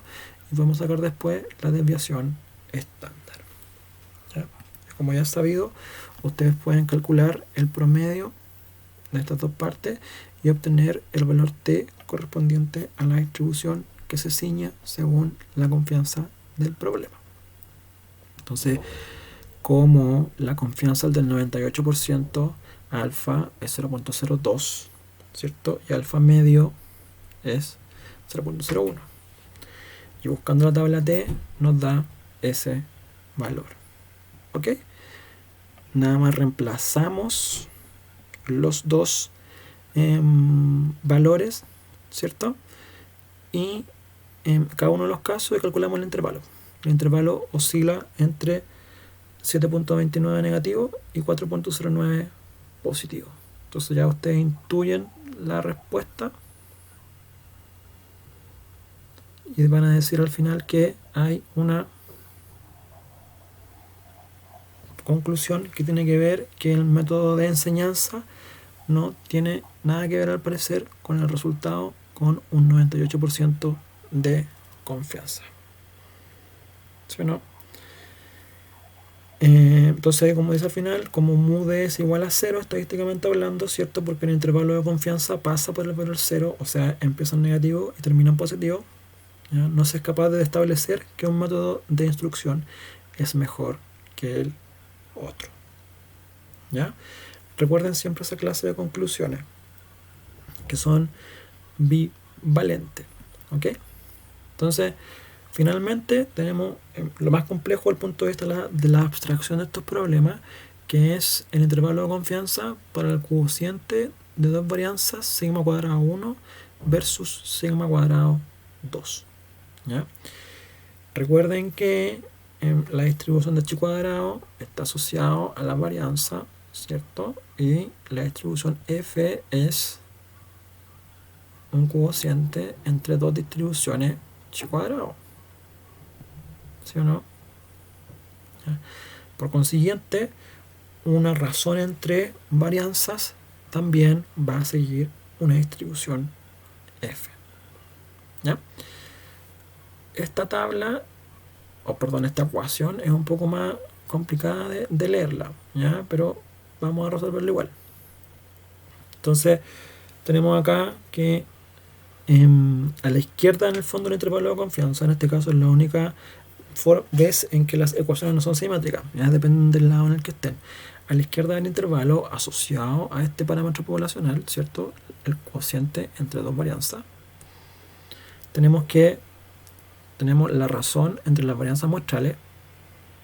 y vamos a sacar después la desviación estándar, ¿ya? Como ya es sabido, ustedes pueden calcular el promedio de estas dos partes y obtener el valor T correspondiente a la distribución que se ciña según la confianza del problema. Entonces, como la confianza del 98%, alfa es 0.02, ¿cierto? Y alfa medio es 0.01. Y buscando la tabla T nos da ese valor. ¿Ok? Nada más reemplazamos los dos valores, ¿cierto? Y en cada uno de los casos calculamos el intervalo. El intervalo oscila entre 7.29 negativo y 4.09 positivo. Entonces ya ustedes intuyen la respuesta y van a decir al final que hay una conclusión que tiene que ver que el método de enseñanza no tiene nada que ver, al parecer, con el resultado con un 98% de confianza, ¿sí o no? Entonces, como dice al final, como mu de es igual a 0 estadísticamente hablando, ¿cierto? Porque el intervalo de confianza pasa por el valor 0, o sea, empieza en negativo y termina en positivo, ¿ya? No se es capaz de establecer que un método de instrucción es mejor que el otro, ¿ya? Recuerden siempre esa clase de conclusiones, que son bivalentes, ¿ok? Entonces, finalmente tenemos lo más complejo desde el punto de vista de la abstracción de estos problemas, que es el intervalo de confianza para el cociente de dos varianzas sigma cuadrado 1 versus sigma cuadrado 2, ¿ya? Recuerden que la distribución de chi cuadrado está asociado a la varianza, ¿cierto? Y la distribución f es un cociente entre dos distribuciones chi cuadrado, ¿sí o no? ¿Ya? Por consiguiente, una razón entre varianzas también va a seguir una distribución f, ¿ya? Esta tabla, esta ecuación es un poco más complicada de leerla, ¿ya? Pero vamos a resolverlo igual. Entonces, tenemos acá que a la izquierda, en el fondo, el intervalo de confianza, en este caso, es la única vez en que las ecuaciones no son simétricas, ¿ya? Dependen del lado en el que estén. A la izquierda del intervalo, asociado a este parámetro poblacional, ¿cierto? El cociente entre dos varianzas. Tenemos la razón entre las varianzas muestrales,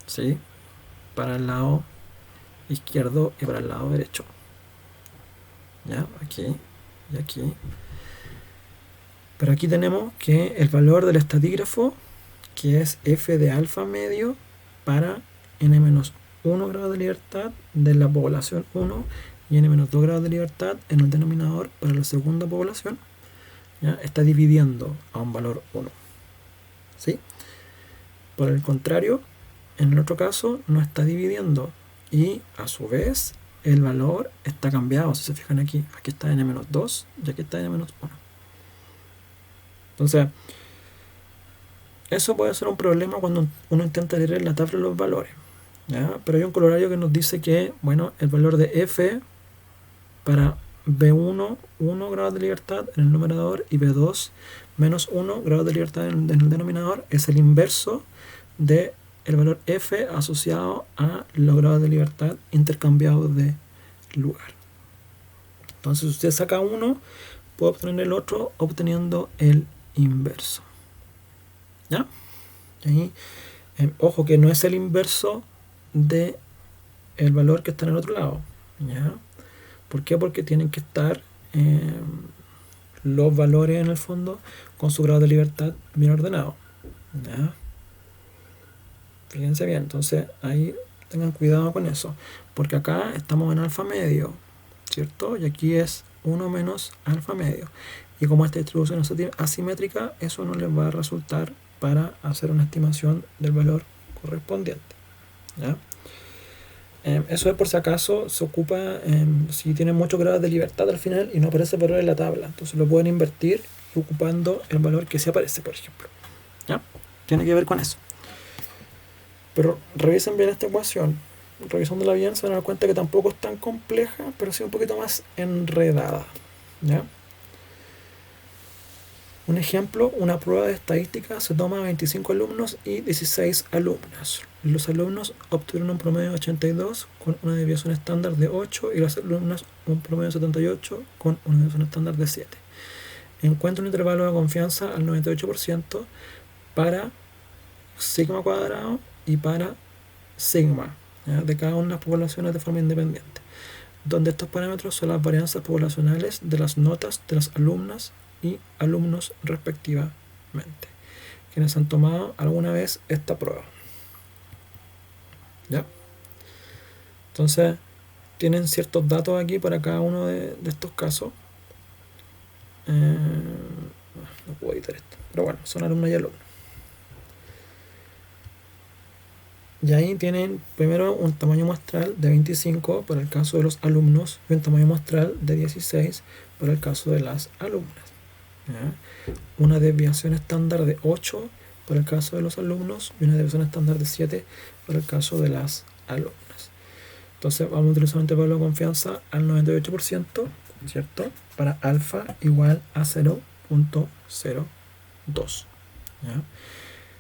¿sí? Para el lado izquierdo y para el lado derecho, ¿ya? Aquí y aquí. Pero aquí tenemos que el valor del estadígrafo, que es f de alfa medio para n-1 grado de libertad de la población 1 y n-2 grados de libertad en el denominador para la segunda población, ¿ya? Está dividiendo a un valor 1, ¿sí? Por el contrario, en el otro caso no está dividiendo, y a su vez el valor está cambiado. Si se fijan aquí está n-2 y aquí está n-1. Entonces, eso puede ser un problema cuando uno intenta leer la tabla de los valores, ¿ya? Pero hay un corolario que nos dice que, bueno, el valor de f para B1, 1 grados de libertad en el numerador, y B2, menos 1 grados de libertad en el denominador, es el inverso de el valor f asociado a los grados de libertad intercambiados de lugar. Entonces, si usted saca uno, puede obtener el otro obteniendo el inverso. ¿Ya? Y ahí, ojo que no es el inverso de el valor que está en el otro lado. ¿Ya? ¿Por qué? Porque tienen que estar los valores en el fondo con su grado de libertad bien ordenado. ¿Ya? Fíjense bien, entonces ahí tengan cuidado con eso, porque acá estamos en alfa medio, ¿cierto? Y aquí es 1 menos alfa medio. Y como esta distribución es asimétrica, eso no les va a resultar para hacer una estimación del valor correspondiente. ¿Ya? Eso es por si acaso se ocupa si tienen muchos grados de libertad al final y no aparece el valor en la tabla. Entonces lo pueden invertir ocupando el valor que sí aparece, por ejemplo. ¿Ya? Tiene que ver con eso. Pero revisen bien esta ecuación. Revisándola bien se van a dar cuenta que tampoco es tan compleja, pero sí un poquito más enredada. ¿Ya? Un ejemplo, una prueba de estadística se toma a 25 alumnos y 16 alumnas. Los alumnos obtuvieron un promedio de 82 con una desviación estándar de 8 y las alumnas un promedio de 78 con una desviación estándar de 7. Encuentra un intervalo de confianza al 98% para sigma cuadrado y para sigma, ¿ya? De cada una de las poblaciones de forma independiente, donde estos parámetros son las varianzas poblacionales de las notas de las alumnas y alumnos respectivamente, quienes han tomado alguna vez esta prueba. ¿Ya? Entonces tienen ciertos datos aquí para cada uno de estos casos. No puedo editar esto, pero bueno, son alumnos y alumnos. Y ahí tienen primero un tamaño muestral de 25 para el caso de los alumnos y un tamaño muestral de 16 para el caso de las alumnas. ¿Ya? Una desviación estándar de 8 para el caso de los alumnos y una desviación estándar de 7 para el caso de las alumnas. Entonces vamos a utilizar un intervalo de confianza al 98%, ¿cierto? Para alfa igual a 0.02. ¿Ya?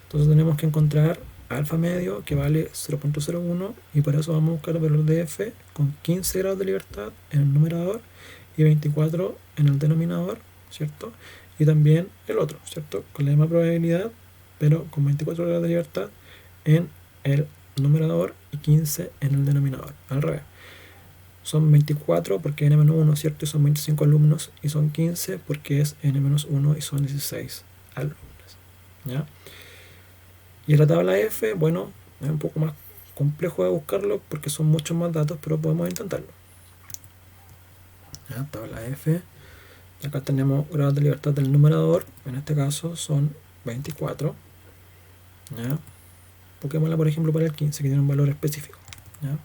Entonces tenemos que encontrar alfa medio que vale 0.01 y para eso vamos a buscar el valor de f con 15 grados de libertad en el numerador y 24 en el denominador, ¿cierto? Y también el otro, ¿cierto? Con la misma probabilidad, pero con 24 grados de libertad en el numerador y 15 en el denominador. Al revés. Son 24 porque es n-1, ¿cierto? Y son 25 alumnos. Y son 15 porque es n-1 y son 16 alumnos. ¿Ya? Y en la tabla F, bueno, es un poco más complejo de buscarlo porque son muchos más datos, pero podemos intentarlo. ¿Ya? Tabla F. Y acá tenemos grados de libertad del numerador. En este caso son 24. ¿Ya? Busquémosla, por ejemplo, para el 15, que tiene un valor específico. ¿Ya?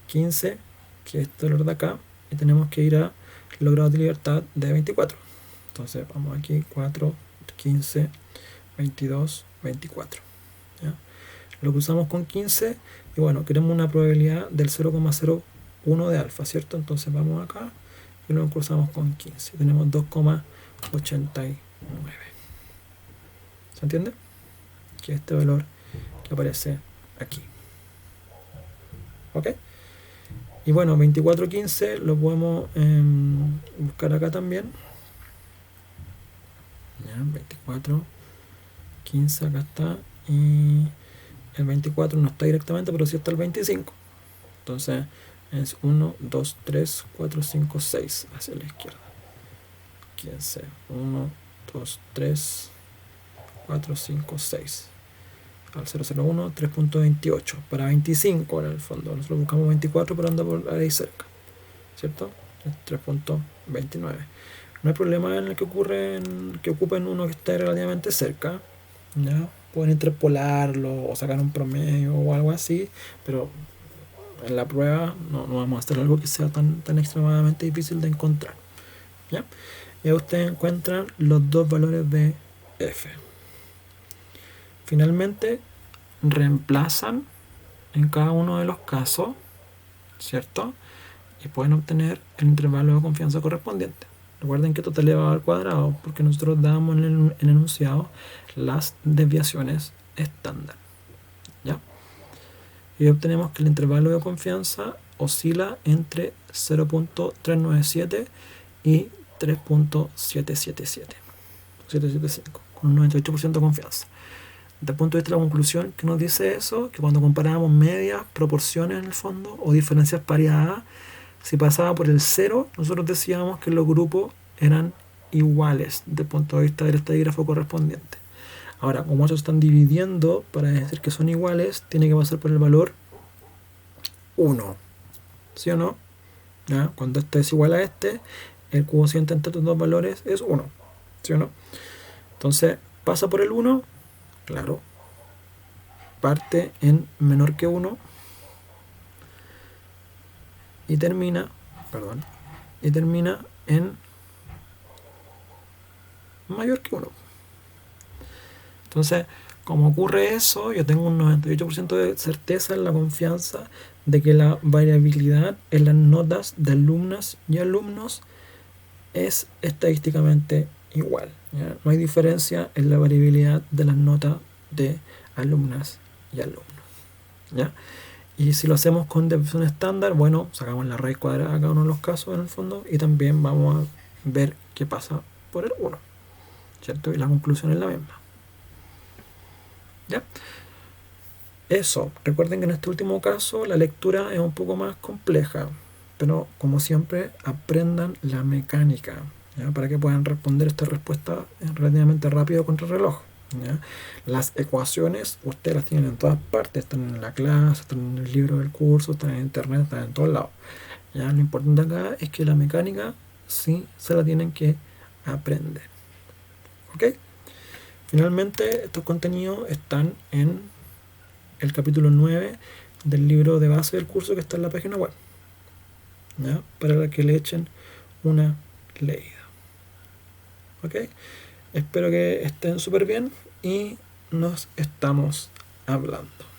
15, que es este valor de acá, y tenemos que ir a los grados de libertad de 24. Entonces vamos aquí, 4, 15, 22, 24. ¿Ya? Lo cruzamos con 15 y bueno, queremos una probabilidad del 0,01 de alfa, ¿cierto? Entonces vamos acá y lo cruzamos con 15. Tenemos 2,89. ¿Se entiende? Que este valor que aparece aquí. ¿Ok? Y bueno, 24,15 lo podemos buscar acá también. Ya, 24,15 acá está. Y el 24 no está directamente, pero sí está el 25. Entonces es 1, 2, 3, 4, 5, 6 hacia la izquierda. 15. 1, 2, 3, 4, 5, 6. Al 001, 3.28. Para 25 en el fondo. Nosotros buscamos 24, pero anda por ahí cerca. ¿Cierto? 3.29. No hay problema en el que ocupen uno que esté relativamente cerca. ¿Ya? Pueden interpolarlo o sacar un promedio o algo así, pero en la prueba no vamos a hacer algo que sea tan extremadamente difícil de encontrar. ¿Ya? Y ustedes encuentran los dos valores de f. Finalmente reemplazan en cada uno de los casos, ¿cierto? y pueden obtener el intervalo de confianza correspondiente. Recuerden que esto está elevado al cuadrado porque nosotros damos en el enunciado las desviaciones estándar. ¿Ya? Y obtenemos que el intervalo de confianza oscila entre 0.397 y 3.775, con un 98% de confianza. Desde el punto de vista de la conclusión, ¿qué nos dice eso? Que cuando comparábamos medias, proporciones en el fondo, o diferencias pareadas, si pasaba por el 0, nosotros decíamos que los grupos eran iguales desde el punto de vista del estadígrafo correspondiente. Ahora, como ellos están dividiendo, para decir que son iguales, tiene que pasar por el valor 1. ¿Sí o no? ¿Ya? Cuando este es igual a este, el cociente entre estos dos valores es 1. ¿Sí o no? Entonces, pasa por el 1, claro. Parte en menor que 1 y termina en mayor que 1. Entonces, como ocurre eso, yo tengo un 98% de certeza en la confianza de que la variabilidad en las notas de alumnas y alumnos es estadísticamente igual. ¿Ya? No hay diferencia en la variabilidad de las notas de alumnas y alumnos. ¿Ya? Y si lo hacemos con desviación estándar, bueno, sacamos la raíz cuadrada de cada uno de los casos en el fondo y también vamos a ver qué pasa por el 1. ¿Cierto? Y la conclusión es la misma. ¿Ya? Eso, recuerden que en este último caso la lectura es un poco más compleja, pero como siempre aprendan la mecánica, ¿ya? Para que puedan responder esta respuesta relativamente rápido contra el reloj. ¿Ya? Las ecuaciones ustedes las tienen en todas partes, están en la clase, están en el libro del curso, están en internet, están en todos lados. ¿Ya? Lo importante acá es que la mecánica sí se la tienen que aprender. ¿Ok? Finalmente, estos contenidos están en el capítulo 9 del libro de base del curso que está en la página web, ¿ya? Para que le echen una leída. ¿Ok? Espero que estén súper bien y nos estamos hablando.